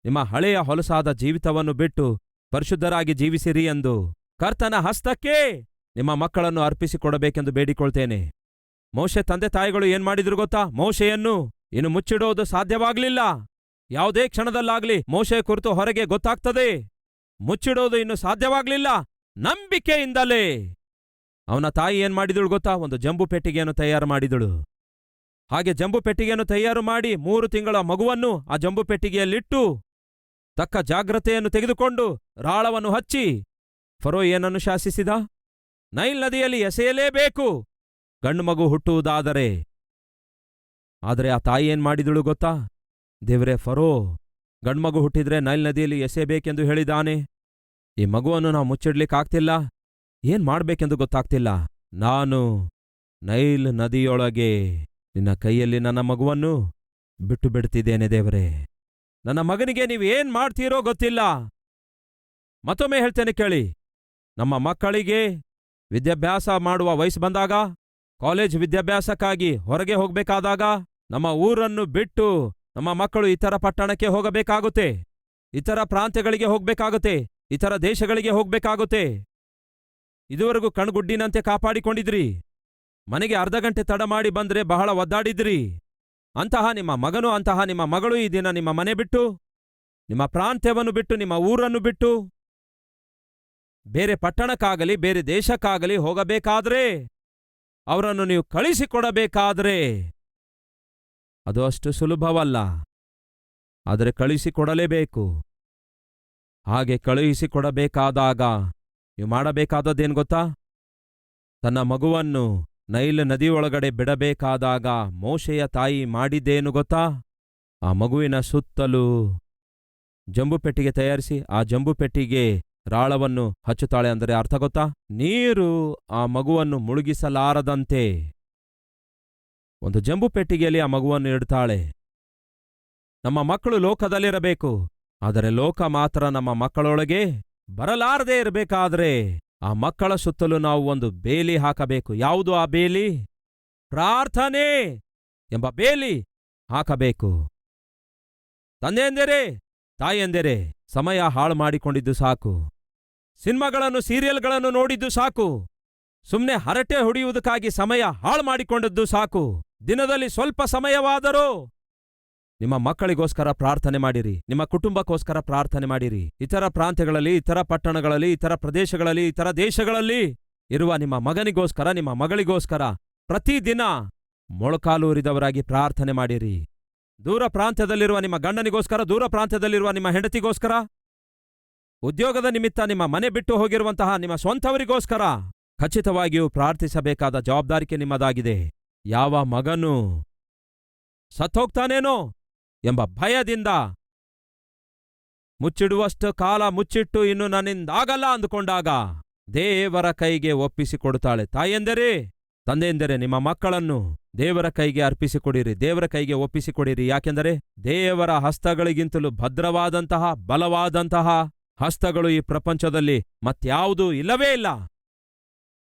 ನಿಮ್ಮ ಹಳೆಯ ಹೊಲಸಾದ ಜೀವಿತವನ್ನು ಬಿಟ್ಟು ಪರಿಶುದ್ಧರಾಗಿ ಜೀವಿಸಿರಿ ಎಂದು ಕರ್ತನ ಹಸ್ತಕ್ಕೆ ನಿಮ್ಮ ಮಕ್ಕಳನ್ನು ಅರ್ಪಿಸಿಕೊಡಬೇಕೆಂದು ಬೇಡಿಕೊಳ್ತೇನೆ. ಮೋಶೆ ತಂದೆ ತಾಯಿಗಳು ಏನ್ ಮಾಡಿದ್ರು ಗೊತ್ತಾ? ಮೋಶೆಯನ್ನು ಇನ್ನು ಮುಚ್ಚಿಡೋದು ಸಾಧ್ಯವಾಗಲಿಲ್ಲ. ಯಾವುದೇ ಕ್ಷಣದಲ್ಲಾಗ್ಲಿ ಮೋಶೆ ಕುರಿತು ಹೊರಗೆ ಗೊತ್ತಾಗ್ತದೆ. ಮುಚ್ಚಿಡೋದು ಇನ್ನು ಸಾಧ್ಯವಾಗಲಿಲ್ಲ. ನಂಬಿಕೆಯಿಂದಲೇ ಅವನ ತಾಯಿ ಏನ್ ಮಾಡಿದಳು ಗೊತ್ತಾ? ಒಂದು ಜಂಬು ಪೆಟ್ಟಿಗೆಯನ್ನು ತಯಾರು ಮಾಡಿದಳು. ಹಾಗೆ ಜಂಬು ಪೆಟ್ಟಿಗೆಯನ್ನು ತಯಾರು ಮಾಡಿ 3 ತಿಂಗಳ ಮಗುವನ್ನು ಆ ಜಂಬು ಪೆಟ್ಟಿಗೆಯಲ್ಲಿಟ್ಟು ತಕ್ಕ ಜಾಗ್ರತೆಯನ್ನು ತೆಗೆದುಕೊಂಡು ರಾಳವನ್ನು ಹಚ್ಚಿ ಫರೋ ಏನನ್ನು ಶಾಸಿಸಿದ? ನೈಲ್ ನದಿಯಲ್ಲಿ ಎಸೆಯಲೇಬೇಕು ಗಂಡು ಮಗು ಹುಟ್ಟುವುದಾದರೆ. ಆದರೆ ಆ ತಾಯಿ ಏನ್ ಮಾಡಿದಳು ಗೊತ್ತಾ? ದೇವರೇ, ಫರೋ ಗಂಡ್ಮಗು ಹುಟ್ಟಿದ್ರೆ ನೈಲ್ ನದಿಯಲ್ಲಿ ಎಸೆಯಬೇಕೆಂದು ಹೇಳಿದಾನೆ. ಈ ಮಗುವನ್ನು ನಾವು ಮುಚ್ಚಿಡ್ಲಿಕ್ಕಾಗ್ತಿಲ್ಲ. ಏನ್ ಮಾಡ್ಬೇಕೆಂದು ಗೊತ್ತಾಗ್ತಿಲ್ಲ. ನಾನು ನೈಲ್ ನದಿಯೊಳಗೆ ನಿನ್ನ ಕೈಯಲ್ಲಿ ನನ್ನ ಮಗುವನ್ನು ಬಿಟ್ಟು ಬಿಡ್ತಿದ್ದೇನೆ ದೇವರೇ. ನನ್ನ ಮಗನಿಗೆ ನೀವು ಏನ್ ಮಾಡ್ತೀರೋ ಗೊತ್ತಿಲ್ಲ. ಮತ್ತೊಮ್ಮೆ ಹೇಳ್ತೇನೆ ಕೇಳಿ. ನಮ್ಮ ಮಕ್ಕಳಿಗೆ ವಿದ್ಯಾಭ್ಯಾಸ ಮಾಡುವ ವಯಸ್ಸು ಬಂದಾಗ, ಕಾಲೇಜ್ ವಿದ್ಯಾಭ್ಯಾಸಕ್ಕಾಗಿ ಹೊರಗೆ ಹೋಗಬೇಕಾದಾಗ, ನಮ್ಮ ಊರನ್ನು ಬಿಟ್ಟು ನಮ್ಮ ಮಕ್ಕಳು ಇತರ ಪಟ್ಟಣಕ್ಕೆ ಹೋಗಬೇಕಾಗುತ್ತೆ, ಇತರ ಪ್ರಾಂತ್ಯಗಳಿಗೆ ಹೋಗಬೇಕಾಗುತ್ತೆ, ಇತರ ದೇಶಗಳಿಗೆ ಹೋಗಬೇಕಾಗುತ್ತೆ. ಇದುವರೆಗೂ ಕಣ್ಗುಡ್ಡಿನಂತೆ ಕಾಪಾಡಿಕೊಂಡಿದ್ರಿ. ಮನೆಗೆ ಅರ್ಧ ಗಂಟೆ ತಡ ಮಾಡಿ ಬಂದ್ರೆ ಬಹಳ ಒದ್ದಾಡಿದ್ರಿ. ಅಂತಹ ನಿಮ್ಮ ಮಗನು, ಅಂತಹ ನಿಮ್ಮ ಮಗಳು ಈ ದಿನ ನಿಮ್ಮ ಮನೆ ಬಿಟ್ಟು, ನಿಮ್ಮ ಪ್ರಾಂತ್ಯವನ್ನು ಬಿಟ್ಟು, ನಿಮ್ಮ ಊರನ್ನು ಬಿಟ್ಟು ಬೇರೆ ಪಟ್ಟಣಕ್ಕಾಗಲಿ ಬೇರೆ ದೇಶಕ್ಕಾಗಲಿ ಹೋಗಬೇಕಾದ್ರೆ, ಅವರನ್ನು ನೀವು ಕಳಿಸಿಕೊಡಬೇಕಾದ್ರೆ ಅದು ಅಷ್ಟು ಸುಲಭವಲ್ಲ. ಆದರೆ ಕಳಿಸಿಕೊಡಲೇಬೇಕು. ಹಾಗೆ ಕಳುಹಿಸಿಕೊಡಬೇಕಾದಾಗ ನೀವು ಮಾಡಬೇಕಾದದ್ದೇನು ಗೊತ್ತಾ? ತನ್ನ ಮಗುವನ್ನು ನೈಲ್ ನದಿಯೊಳಗಡೆ ಬಿಡಬೇಕಾದಾಗ ಮೋಶೆಯ ತಾಯಿ ಮಾಡಿದ್ದೇನು ಗೊತ್ತಾ? ಆ ಮಗುವಿನ ಸುತ್ತಲೂ ಜಂಬು ಪೆಟ್ಟಿಗೆ ತಯಾರಿಸಿ ಆ ಜಂಬು ಪೆಟ್ಟಿಗೆ ರಾಳವನ್ನು ಹಚ್ಚುತ್ತಾಳೆ. ಅಂದರೆ ಅರ್ಥ ಗೊತ್ತಾ? ನೀರು ಆ ಮಗುವನ್ನು ಮುಳುಗಿಸಲಾರದಂತೆ ಒಂದು ಜಂಬು ಪೆಟ್ಟಿಗೆಯಲ್ಲಿ ಆ ಮಗುವನ್ನು ಇಡ್ತಾಳೆ. ನಮ್ಮ ಮಕ್ಕಳು ಲೋಕದಲ್ಲಿರಬೇಕು, ಆದರೆ ಲೋಕ ಮಾತ್ರ ನಮ್ಮ ಮಕ್ಕಳೊಳಗೆ ಬರಲಾರದೇ ಇರಬೇಕಾದ್ರೆ ಆ ಮಕ್ಕಳ ಸುತ್ತಲೂ ನಾವು ಒಂದು ಬೇಲಿ ಹಾಕಬೇಕು. ಯಾವುದು ಆ ಬೇಲಿ? ಪ್ರಾರ್ಥನೆ ಎಂಬ ಬೇಲಿ ಹಾಕಬೇಕು. ತಂದೆಯೆಂದರೆ, ತಾಯಿಯೆಂದರೆ ಸಮಯ ಹಾಳು ಮಾಡಿಕೊಂಡಿದ್ದು ಸಾಕು. ಸಿನಿಮಾಗಳನ್ನು, ಸೀರಿಯಲ್ಗಳನ್ನು ನೋಡಿದ್ದು ಸಾಕು. ಸುಮ್ಮನೆ ಹರಟೆ ಹೊಡೆಯುವುದಕ್ಕಾಗಿ ಸಮಯ ಹಾಳು ಮಾಡಿಕೊಂಡದ್ದು ಸಾಕು. ದಿನದಲ್ಲಿ ಸ್ವಲ್ಪ ಸಮಯವಾದರೂ ನಿಮ್ಮ ಮಕ್ಕಳಿಗೋಸ್ಕರ ಪ್ರಾರ್ಥನೆ ಮಾಡಿರಿ, ನಿಮ್ಮ ಕುಟುಂಬಕ್ಕೋಸ್ಕರ ಪ್ರಾರ್ಥನೆ ಮಾಡಿರಿ. ಇತರ ಪ್ರಾಂತ್ಯಗಳಲ್ಲಿ, ಇತರ ಪಟ್ಟಣಗಳಲ್ಲಿ, ಇತರ ಪ್ರದೇಶಗಳಲ್ಲಿ, ಇತರ ದೇಶಗಳಲ್ಲಿ ಇರುವ ನಿಮ್ಮ ಮಗನಿಗೋಸ್ಕರ, ನಿಮ್ಮ ಮಗಳಿಗೋಸ್ಕರ ಪ್ರತಿದಿನ ಮೊಳಕಾಲೂರಿದವರಾಗಿ ಪ್ರಾರ್ಥನೆ ಮಾಡಿರಿ. ದೂರ ಪ್ರಾಂತ್ಯದಲ್ಲಿರುವ ನಿಮ್ಮ ಗಂಡನಿಗೋಸ್ಕರ, ದೂರ ಪ್ರಾಂತ್ಯದಲ್ಲಿರುವ ನಿಮ್ಮ ಹೆಂಡತಿಗೋಸ್ಕರ, ಉದ್ಯೋಗದ ನಿಮಿತ್ತ ನಿಮ್ಮ ಮನೆ ಬಿಟ್ಟು ಹೋಗಿರುವಂತಹ ನಿಮ್ಮ ಸ್ವಂತವರಿಗೋಸ್ಕರ ಖಚಿತವಾಗಿಯೂ ಪ್ರಾರ್ಥಿಸಬೇಕಾದ ಜವಾಬ್ದಾರಿಕೆ ನಿಮ್ಮದಾಗಿದೆ. ಯಾವ ಮಗನು ಸತ್ತೋಗ್ತಾನೇನೋ ಎಂಬ ಭಯದಿಂದ ಮುಚ್ಚಿಡುವಷ್ಟು ಕಾಲ ಮುಚ್ಚಿಟ್ಟು ಇನ್ನು ನನ್ನಿಂದಾಗಲ್ಲ ಅಂದುಕೊಂಡಾಗ ದೇವರ ಕೈಗೆ ಒಪ್ಪಿಸಿಕೊಡುತ್ತಾಳೆ. ತಾಯಿಯೆಂದರೆ, ತಂದೆಯೆಂದರೆ ನಿಮ್ಮ ಮಕ್ಕಳನ್ನು ದೇವರ ಕೈಗೆ ಅರ್ಪಿಸಿಕೊಡಿರಿ, ದೇವರ ಕೈಗೆ ಒಪ್ಪಿಸಿಕೊಡಿರಿ. ಯಾಕೆಂದರೆ ದೇವರ ಹಸ್ತಗಳಿಗಿಂತಲೂ ಭದ್ರವಾದಂತಹ, ಬಲವಾದಂತಹ ಹಸ್ತಗಳು ಈ ಪ್ರಪಂಚದಲ್ಲಿ ಮತ್ಯಾವುದೂ ಇಲ್ಲವೇ ಇಲ್ಲ.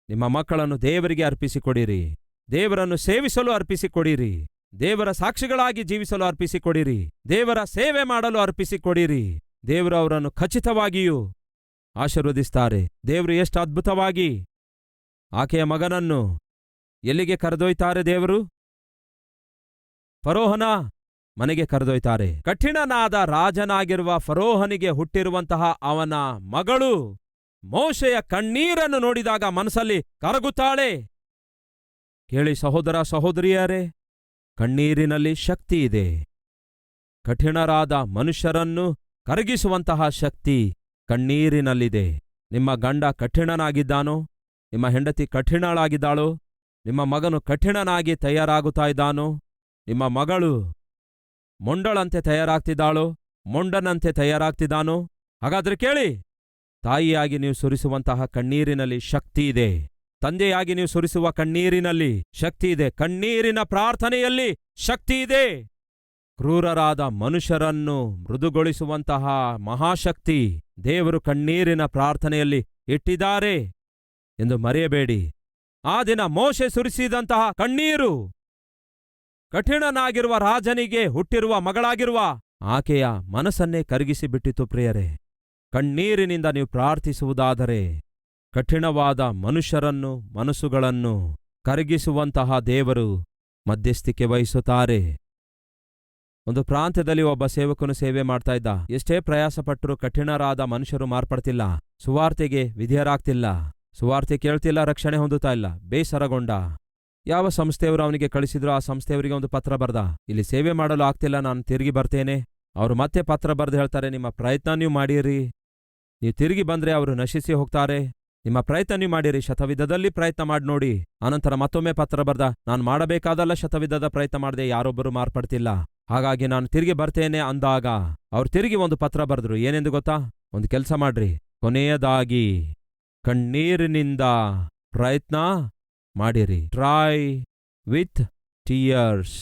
ನಿಮ್ಮ ಮಕ್ಕಳನ್ನು ದೇವರಿಗೆ ಅರ್ಪಿಸಿಕೊಡಿರಿ. ದೇವರನ್ನು ಸೇವಿಸಲು ಅರ್ಪಿಸಿಕೊಡಿರಿ. ದೇವರ ಸಾಕ್ಷಿಗಳಾಗಿ ಜೀವಿಸಲು ಅರ್ಪಿಸಿಕೊಡಿರಿ. ದೇವರ ಸೇವೆ ಮಾಡಲು ಅರ್ಪಿಸಿಕೊಡಿರಿ. ದೇವರು ಅವರನ್ನು ಖಚಿತವಾಗಿಯೂ ಆಶೀರ್ವದಿಸ್ತಾರೆ. ದೇವರು ಎಷ್ಟು ಅದ್ಭುತವಾಗಿ ಆಕೆಯ ಮಗನನ್ನು ಎಲ್ಲಿಗೆ ಕರೆದೊಯ್ತಾರೆ? ದೇವರು ಫರೋಹನ ಮನೆಗೆ ಕರೆದೊಯ್ತಾರೆ. ಕಠಿಣನಾದ ರಾಜನಾಗಿರುವ ಫರೋಹನಿಗೆ ಹುಟ್ಟಿರುವಂತಹ ಅವನ ಮಗಳು ಮೋಶೆಯ ಕಣ್ಣೀರನ್ನು ನೋಡಿದಾಗ ಮನಸ್ಸಲ್ಲಿ ಕರಗುತ್ತಾಳೆ. ಕೇಳಿ ಸಹೋದರ ಸಹೋದರಿಯರೇ, ಕಣ್ಣೀರಿನಲ್ಲಿ ಶಕ್ತಿ ಇದೆ. ಕಠಿಣರಾದ ಮನುಷ್ಯರನ್ನು ಕರಗಿಸುವಂತಹ ಶಕ್ತಿ ಕಣ್ಣೀರಿನಲ್ಲಿದೆ. ನಿಮ್ಮ ಗಂಡ ಕಠಿಣನಾಗಿದ್ದಾನೋ? ನಿಮ್ಮ ಹೆಂಡತಿ ಕಠಿಣಳಾಗಿದ್ದಾಳೋ? ನಿಮ್ಮ ಮಗನು ಕಠಿಣನಾಗಿ ತಯಾರಾಗುತ್ತಾ ಇದ್ದಾನೋ? ನಿಮ್ಮ ಮಗಳು ಮೊಂಡಳಂತೆ ತಯಾರಾಗ್ತಿದ್ದಾಳೋ? ಮೊಂಡನಂತೆ ತಯಾರಾಗ್ತಿದ್ದಾನೋ? ಹಾಗಾದ್ರೆ ಕೇಳಿ, ತಾಯಿಯಾಗಿ ನೀವು ಸುರಿಸುವಂತಹ ಕಣ್ಣೀರಿನಲ್ಲಿ ಶಕ್ತಿ ಇದೆ. ತಂದೆಯಾಗಿ ನೀವು ಸುರಿಸುವ ಕಣ್ಣೀರಿನಲ್ಲಿ ಶಕ್ತಿ ಇದೆ. ಕಣ್ಣೀರಿನ ಪ್ರಾರ್ಥನೆಯಲ್ಲಿ ಶಕ್ತಿ ಇದೆ. ಕ್ರೂರರಾದ ಮನುಷ್ಯರನ್ನು ಮೃದುಗೊಳಿಸುವಂತಹ ಮಹಾಶಕ್ತಿ ದೇವರು ಕಣ್ಣೀರಿನ ಪ್ರಾರ್ಥನೆಯಲ್ಲಿ ಇಟ್ಟಿದ್ದಾರೆ ಎಂದು ಮರೆಯಬೇಡಿ. ಆ ದಿನ ಮೋಶೆ ಸುರಿಸಿದಂತಹ ಕಣ್ಣೀರು ಕಠಿಣನಾಗಿರುವ ರಾಜನಿಗೆ ಹುಟ್ಟಿರುವ ಮಗಳಾಗಿರುವ ಆಕೆಯ ಮನಸ್ಸನ್ನೇ ಕರಗಿಸಿಬಿಟ್ಟಿತು. ಪ್ರಿಯರೇ, ಕಣ್ಣೀರಿನಿಂದ ನೀವು ಪ್ರಾರ್ಥಿಸುವುದಾದರೆ ಕಠಿಣವಾದ ಮನುಷ್ಯರನ್ನು ಮನಸ್ಸುಗಳನ್ನು ಕರಗಿಸುವಂತಹ ದೇವರು ಮಧ್ಯಸ್ಥಿಕೆ ವಹಿಸುತ್ತಾರೆ. ಒಂದು ಪ್ರಾಂತ್ಯದಲ್ಲಿ ಒಬ್ಬ ಸೇವಕನು ಸೇವೆ ಮಾಡ್ತಾ ಇದ್ದ. ಎಷ್ಟೇ ಪ್ರಯಾಸಪಟ್ಟರೂ ಕಠಿಣರಾದ ಮನುಷ್ಯರು ಮಾರ್ಪಡ್ತಿಲ್ಲ, ಸುವಾರ್ತೆಗೆ ವಿಧೇಯರಾಗ್ತಿಲ್ಲ, ಸುವಾರ್ತೆ ಕೇಳ್ತಿಲ್ಲ, ರಕ್ಷಣೆ ಹೊಂದುತ್ತಾ ಇಲ್ಲ. ಬೇಸರಗೊಂಡ. ಯಾವ ಸಂಸ್ಥೆಯವರು ಅವನಿಗೆ ಕಳಿಸಿದ್ರು ಆ ಸಂಸ್ಥೆಯವರಿಗೆ ಒಂದು ಪತ್ರ ಬರ್ದ, ಇಲ್ಲಿ ಸೇವೆ ಮಾಡಲು ಆಗ್ತಿಲ್ಲ, ನಾನು ತಿರುಗಿ ಬರ್ತೇನೆ. ಅವರು ಮತ್ತೆ ಪತ್ರ ಬರೆದು ಹೇಳ್ತಾರೆ, ನಿಮ್ಮ ಪ್ರಯತ್ನ ನೀವು ಮಾಡಿರಿ, ನೀವು ತಿರುಗಿ ಬಂದ್ರೆ ಅವರು ನಶಿಸಿ ಹೋಗ್ತಾರೆ. ನಿಮ್ಮ ಪ್ರಯತ್ನ ನೀವು ಮಾಡಿರಿ, ಶತವಿಧದಲ್ಲಿ ಪ್ರಯತ್ನ ಮಾಡಿ ನೋಡಿ. ಅನಂತರ ಮತ್ತೊಮ್ಮೆ ಪತ್ರ ಬರ್ದ, ನಾನು ಮಾಡಬೇಕಾದಲ್ಲ ಶತವಿಧದ ಪ್ರಯತ್ನ ಮಾಡದೆ, ಯಾರೊಬ್ಬರು ಮಾರ್ಪಡ್ತಿಲ್ಲ, ಹಾಗಾಗಿ ನಾನು ತಿರುಗಿ ಬರ್ತೇನೆ ಅಂದಾಗ ಅವ್ರು ತಿರುಗಿ ಒಂದು ಪತ್ರ ಬರೆದ್ರು. ಏನೆಂದು ಗೊತ್ತಾ? ಒಂದು ಕೆಲಸ ಮಾಡ್ರಿ, ಕೊನೆಯದಾಗಿ ಕಣ್ಣೀರಿನಿಂದ ಪ್ರಯತ್ನ ಮಾಡಿರಿ. Try with tears.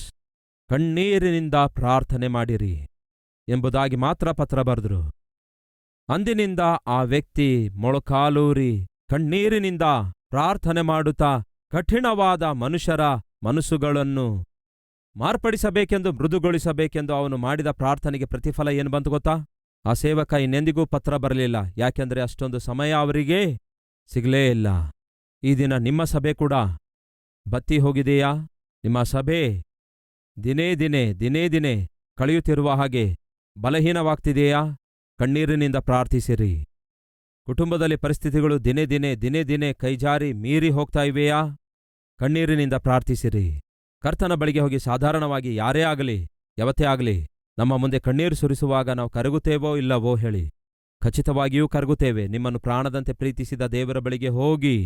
ಕಣ್ಣೀರಿನಿಂದ ಪ್ರಾರ್ಥನೆ ಮಾಡಿರಿ ಎಂಬುದಾಗಿ ಮಾತ್ರ ಪತ್ರ ಬರೆದ್ರು. ಅಂದಿನಿಂದ ಆ ವ್ಯಕ್ತಿ ಮೊಳಕಾಲೂರಿ ಕಣ್ಣೀರಿನಿಂದ ಪ್ರಾರ್ಥನೆ ಮಾಡುತ್ತಾ ಕಠಿಣವಾದ ಮನುಷ್ಯರ ಮನಸ್ಸುಗಳನ್ನು ಮಾರ್ಪಡಿಸಬೇಕೆಂದು, ಮೃದುಗೊಳಿಸಬೇಕೆಂದು ಅವನು ಮಾಡಿದ ಪ್ರಾರ್ಥನೆಗೆ ಪ್ರತಿಫಲ ಏನು ಬಂತು ಗೊತ್ತಾ? ಆ ಸೇವಕ ಇನ್ನೆಂದಿಗೂ ಪತ್ರ ಬರಲಿಲ್ಲ. ಯಾಕೆಂದರೆ ಅಷ್ಟೊಂದು ಸಮಯ ಅವರಿಗೆ ಸಿಗಲೇ ಇಲ್ಲ. ಈ ದಿನ ನಿಮ್ಮ ಸಭೆ ಕೂಡ ಬತ್ತಿ ಹೋಗಿದೆಯಾ? ನಿಮ್ಮ ಸಭೆ ದಿನೇ ದಿನೇ ಕಳೆಯುತ್ತಿರುವ ಹಾಗೆ ಬಲಹೀನವಾಗ್ತಿದೆಯಾ? ಕಣ್ಣೀರಿನಿಂದ ಪ್ರಾರ್ಥಿಸಿರಿ. ಕುಟುಂಬದಲ್ಲಿ ಪರಿಸ್ಥಿತಿಗಳು ದಿನೇ ದಿನೇ ಕೈಜಾರಿ ಮೀರಿ ಹೋಗ್ತಾ ಇವೆಯಾ? ಕಣ್ಣೀರಿನಿಂದ ಪ್ರಾರ್ಥಿಸಿರಿ. ಕರ್ತನ ಬಳಿಗೆ ಹೋಗಿ ಸಾಧಾರಣವಾಗಿ ಯಾರೇ ಆಗಲಿ, ಯಾವತ್ತೇ ಆಗಲಿ, ನಮ್ಮ ಮುಂದೆ ಕಣ್ಣೀರು ಸುರಿಸುವಾಗ ನಾವು ಕರಗುತ್ತೇವೋ ಇಲ್ಲವೋ ಹೇಳಿ? ಖಚಿತವಾಗಿಯೂ ಕರಗುತ್ತೇವೆ. ನಿಮ್ಮನ್ನು ಪ್ರಾಣದಂತೆ ಪ್ರೀತಿಸಿದ ದೇವರ ಬಳಿಗೆ ಹೋಗಿ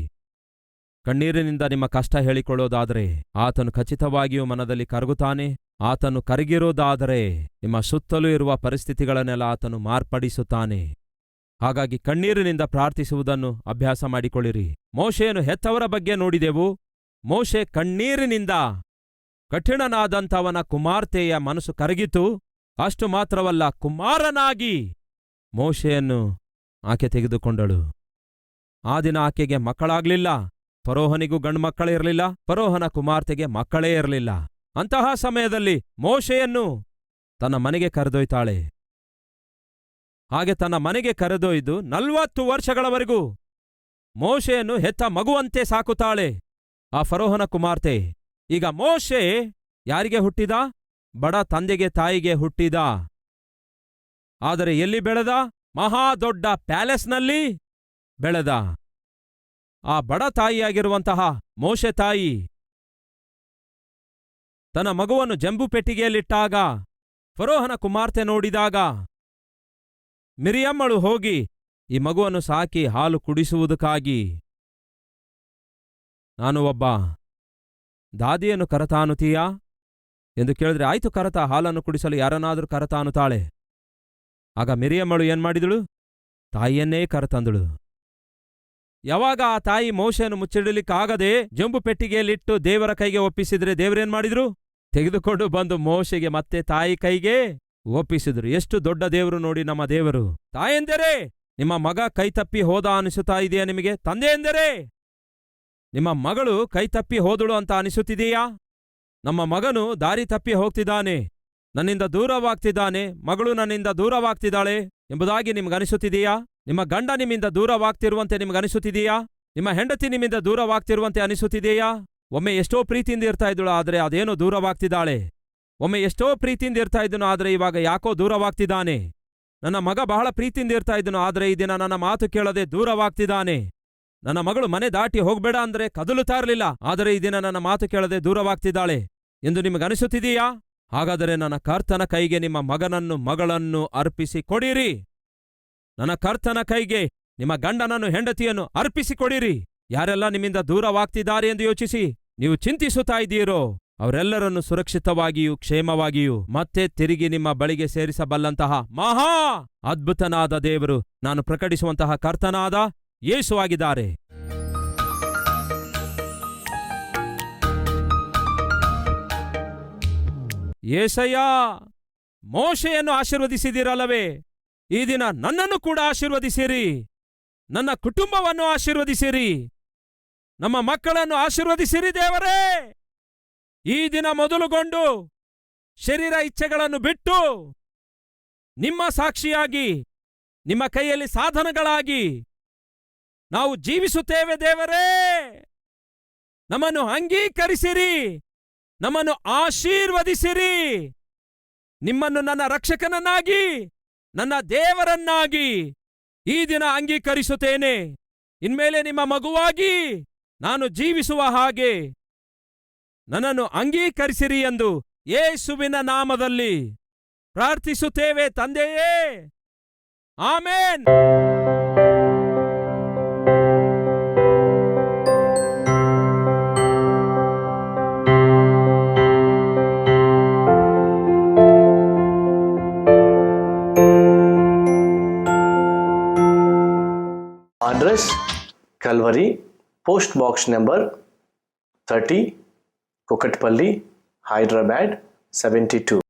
ಕಣ್ಣೀರಿನಿಂದ ನಿಮ್ಮ ಕಷ್ಟ ಹೇಳಿಕೊಳ್ಳೋದಾದರೆ ಆತನು ಖಚಿತವಾಗಿಯೂ ಮನದಲ್ಲಿ ಕರಗುತ್ತಾನೆ. ಆತನು ಕರಗಿರೋದಾದರೆ ನಿಮ್ಮ ಸುತ್ತಲೂ ಇರುವ ಪರಿಸ್ಥಿತಿಗಳನ್ನೆಲ್ಲ ಆತನು ಮಾರ್ಪಡಿಸುತ್ತಾನೆ. ಹಾಗಾಗಿ ಕಣ್ಣೀರಿನಿಂದ ಪ್ರಾರ್ಥಿಸುವುದನ್ನು ಅಭ್ಯಾಸ ಮಾಡಿಕೊಳ್ಳಿರಿ. ಮೋಶೆಯನ್ನು ಹೆತ್ತವರ ಬಗ್ಗೆ ನೋಡಿದೆವು. ಮೋಶೆ ಕಣ್ಣೀರಿನಿಂದ ಕಠಿಣನಾದಂಥವನ ಕುಮಾರ್ತೆಯ ಮನಸ್ಸು ಕರಗಿತು. ಅಷ್ಟು ಮಾತ್ರವಲ್ಲ, ಕುಮಾರನಾಗಿ ಮೋಶೆಯನ್ನು ಆಕೆ ತೆಗೆದುಕೊಂಡಳು. ಆ ದಿನ ಆಕೆಗೆ ಮಕ್ಕಳಾಗ್ಲಿಲ್ಲ. ಫರೋಹನಿಗೂ ಗಂಡ್ಮಕ್ಕಳೇ ಇರಲಿಲ್ಲ, ಫರೋಹನ ಕುಮಾರ್ತೆಗೆ ಮಕ್ಕಳೇ ಇರಲಿಲ್ಲ. ಅಂತಹ ಸಮಯದಲ್ಲಿ ಮೋಶೆಯನ್ನು ತನ್ನ ಮನೆಗೆ ಕರೆದೊಯ್ತಾಳೆ. ಹಾಗೆ ತನ್ನ ಮನೆಗೆ ಕರೆದೊಯ್ದು 40 ವರ್ಷಗಳವರೆಗೂ ಮೋಶೆಯನ್ನು ಹೆತ್ತ ಮಗುವಂತೆ ಸಾಕುತ್ತಾಳೆ ಆ ಫರೋಹನ ಕುಮಾರ್ತೆ. ಈಗ ಮೋಶೆ ಯಾರಿಗೆ ಹುಟ್ಟಿದ? ಬಡ ತಂದೆಗೆ ತಾಯಿಗೆ ಹುಟ್ಟಿದ. ಆದರೆ ಎಲ್ಲಿ ಬೆಳೆದ? ಮಹಾದೊಡ್ಡ ಪ್ಯಾಲೆಸ್ನಲ್ಲಿ ಬೆಳೆದ. ಆ ಬಡ ತಾಯಿಯಾಗಿರುವಂತಹ ಮೋಶೆ ತಾಯಿ ತನ್ನ ಮಗುವನ್ನು ಜಂಬು ಪೆಟ್ಟಿಗೆಯಲ್ಲಿಟ್ಟಾಗ ಫರೋಹನ ಕುಮಾರ್ತೆ ನೋಡಿದಾಗ ಮಿರಿಯಮ್ಮಳು ಹೋಗಿ ಈ ಮಗುವನ್ನು ಸಾಕಿ ಹಾಲು ಕುಡಿಸುವುದಕ್ಕಾಗಿ ನಾನು ಒಬ್ಬ ದಾದಿಯನ್ನು ಕರತಾನುತ್ತೀಯಾ ಎಂದು ಕೇಳಿದ್ರೆ, ಆಯ್ತು ಕರತ, ಹಾಲನ್ನು ಕುಡಿಸಲು ಯಾರನ್ನಾದರೂ ಕರತಾನುತ್ತಾಳೆ. ಆಗ ಮಿರಿಯಮ್ಮಳು ಏನ್ಮಾಡಿದಳು? ತಾಯಿಯನ್ನೇ ಕರತಂದಳು. ಯಾವಾಗ ಆ ತಾಯಿ ಮೋಶೆಯನ್ನು ಮುಚ್ಚಿಡಲಿಕ್ಕಾಗದೆ ಜಂಬು ಪೆಟ್ಟಿಗೆಯಲ್ಲಿಟ್ಟು ದೇವರ ಕೈಗೆ ಒಪ್ಪಿಸಿದ್ರೆ ದೇವರೇನ್ ಮಾಡಿದ್ರು? ತೆಗೆದುಕೊಂಡು ಬಂದು ಮೋಶೆಗೆ ಮತ್ತೆ ತಾಯಿ ಕೈಗೆ ಒಪ್ಪಿಸಿದ್ರು. ಎಷ್ಟು ದೊಡ್ಡ ದೇವರು ನೋಡಿ ನಮ್ಮ ದೇವರು. ತಾಯೆಂದರೆ ನಿಮ್ಮ ಮಗ ಕೈ ತಪ್ಪಿ ಹೋದ ಅನಿಸುತ್ತಾ ಇದೆಯಾ ನಿಮಗೆ? ತಂದೆ ಎಂದರೆ ನಿಮ್ಮ ಮಗಳು ಕೈತಪ್ಪಿ ಹೋದಳು ಅಂತ ಅನಿಸುತ್ತಿದೆಯಾ? ನಮ್ಮ ಮಗನು ದಾರಿ ತಪ್ಪಿ ಹೋಗ್ತಿದ್ದಾನೆ, ನನ್ನಿಂದ ದೂರವಾಗ್ತಿದ್ದಾನೆ, ಮಗಳು ನನ್ನಿಂದ ದೂರವಾಗ್ತಿದ್ದಾಳೆ ಎಂಬುದಾಗಿ ನಿಮಗನಿಸುತ್ತಿದೆಯಾ? ನಿಮ್ಮ ಗಂಡ ನಿಮ್ಮಿಂದ ದೂರವಾಗ್ತಿರುವಂತೆ ನಿಮಗನಿಸುತ್ತಿದೆಯಾ? ನಿಮ್ಮ ಹೆಂಡತಿ ನಿಮ್ಮಿಂದ ದೂರವಾಗ್ತಿರುವಂತೆ ಅನಿಸುತ್ತಿದೆಯಾ? ಒಮ್ಮೆ ಎಷ್ಟೋ ಪ್ರೀತಿಯಿಂದ ಇರ್ತಾ ಇದ್ದಳು, ಆದರೆ ಅದೇನೋ ದೂರವಾಗ್ತಿದ್ದಾಳೆ. ಒಮ್ಮೆ ಎಷ್ಟೋ ಪ್ರೀತಿಯಿಂದ ಇರ್ತಾ ಇದ್ದನು, ಆದರೆ ಇವಾಗ ಯಾಕೋ ದೂರವಾಗ್ತಿದ್ದಾನೆ. ನನ್ನ ಮಗ ಬಹಳ ಪ್ರೀತಿಯಿಂದ ಇರ್ತಾ ಇದ್ದನು, ಆದರೆ ಈ ದಿನ ನನ್ನ ಮಾತು ಕೇಳದೆ ದೂರವಾಗ್ತಿದ್ದಾನೆ. ನನ್ನ ಮಗಳು ಮನೆ ದಾಟಿ ಹೋಗ್ಬೇಡ ಅಂದ್ರೆ ಕದಲುತ್ತಾ ಇರಲಿಲ್ಲ, ಆದರೆ ಈ ದಿನ ನನ್ನ ಮಾತು ಕೇಳದೆ ದೂರವಾಗ್ತಿದ್ದಾಳೆ ಎಂದು ನಿಮಗನಿಸುತ್ತಿದೆಯಾ? ಹಾಗಾದರೆ ನನ್ನ ಕರ್ತನ ಕೈಗೆ ನಿಮ್ಮ ಮಗನನ್ನು ಮಗಳನ್ನು ಅರ್ಪಿಸಿ ಕೊಡಿರಿ. ನನ್ನ ಕರ್ತನ ಕೈಗೆ ನಿಮ್ಮ ಗಂಡನನ್ನು ಹೆಂಡತಿಯನ್ನು ಅರ್ಪಿಸಿ ಕೊಡಿರಿ. ಯಾರೆಲ್ಲ ನಿಮ್ಮಿಂದ ದೂರವಾಗ್ತಿದ್ದಾರೆ ಎಂದು ಯೋಚಿಸಿ ನೀವು ಚಿಂತಿಸುತ್ತಾ ಇದ್ದೀರೋ ಅವರೆಲ್ಲರನ್ನು ಸುರಕ್ಷಿತವಾಗಿಯೂ ಕ್ಷೇಮವಾಗಿಯೂ ಮತ್ತೆ ತಿರುಗಿ ನಿಮ್ಮ ಬಳಿಗೆ ಸೇರಿಸಬಲ್ಲಂತಹ ಮಹಾ ಅದ್ಭುತನಾದ ದೇವರು, ನಾನು ಪ್ರಕಟಿಸುವಂತಹ ಕರ್ತನಾದ ಯೇಸುವಾಗಿದ್ದಾರೆ. ಯೇಸಯ್ಯ, ಮೋಶೆಯನ್ನು ಆಶೀರ್ವದಿಸಿದಿರಲ್ಲವೇ, ಈ ದಿನ ನನ್ನನ್ನು ಕೂಡ ಆಶೀರ್ವದಿಸಿರಿ, ನನ್ನ ಕುಟುಂಬವನ್ನು ಆಶೀರ್ವದಿಸಿರಿ, ನಮ್ಮ ಮಕ್ಕಳನ್ನು ಆಶೀರ್ವದಿಸಿರಿ ದೇವರೇ. ಈ ದಿನ ಮೊದಲುಗೊಂಡು ಶರೀರ ಇಚ್ಛೆಗಳನ್ನು ಬಿಟ್ಟು ನಿಮ್ಮ ಸಾಕ್ಷಿಯಾಗಿ, ನಿಮ್ಮ ಕೈಯಲ್ಲಿ ಸಾಧನಗಳಾಗಿ ನಾವು ಜೀವಿಸುತ್ತೇವೆ ದೇವರೇ. ನಮ್ಮನ್ನು ಅಂಗೀಕರಿಸಿರಿ, ನಮ್ಮನ್ನು ಆಶೀರ್ವದಿಸಿರಿ. ನಿಮ್ಮನ್ನು ನನ್ನ ರಕ್ಷಕನನ್ನಾಗಿ, ನನ್ನ ದೇವರನ್ನಾಗಿ ಈ ದಿನ ಅಂಗೀಕರಿಸುತ್ತೇನೆ. ಇನ್ಮೇಲೆ ನಿಮ್ಮ ಮಗುವಾಗಿ ನಾನು ಜೀವಿಸುವ ಹಾಗೆ ನನ್ನನ್ನು ಅಂಗೀಕರಿಸಿರಿ ಎಂದು ಯೇಸುವಿನ ನಾಮದಲ್ಲಿ ಪ್ರಾರ್ಥಿಸುತ್ತೇವೆ ತಂದೆಯೇ, ಆಮೇನ್. Address Calvary, Post Box number 30, Kokatpalli, Hyderabad 72.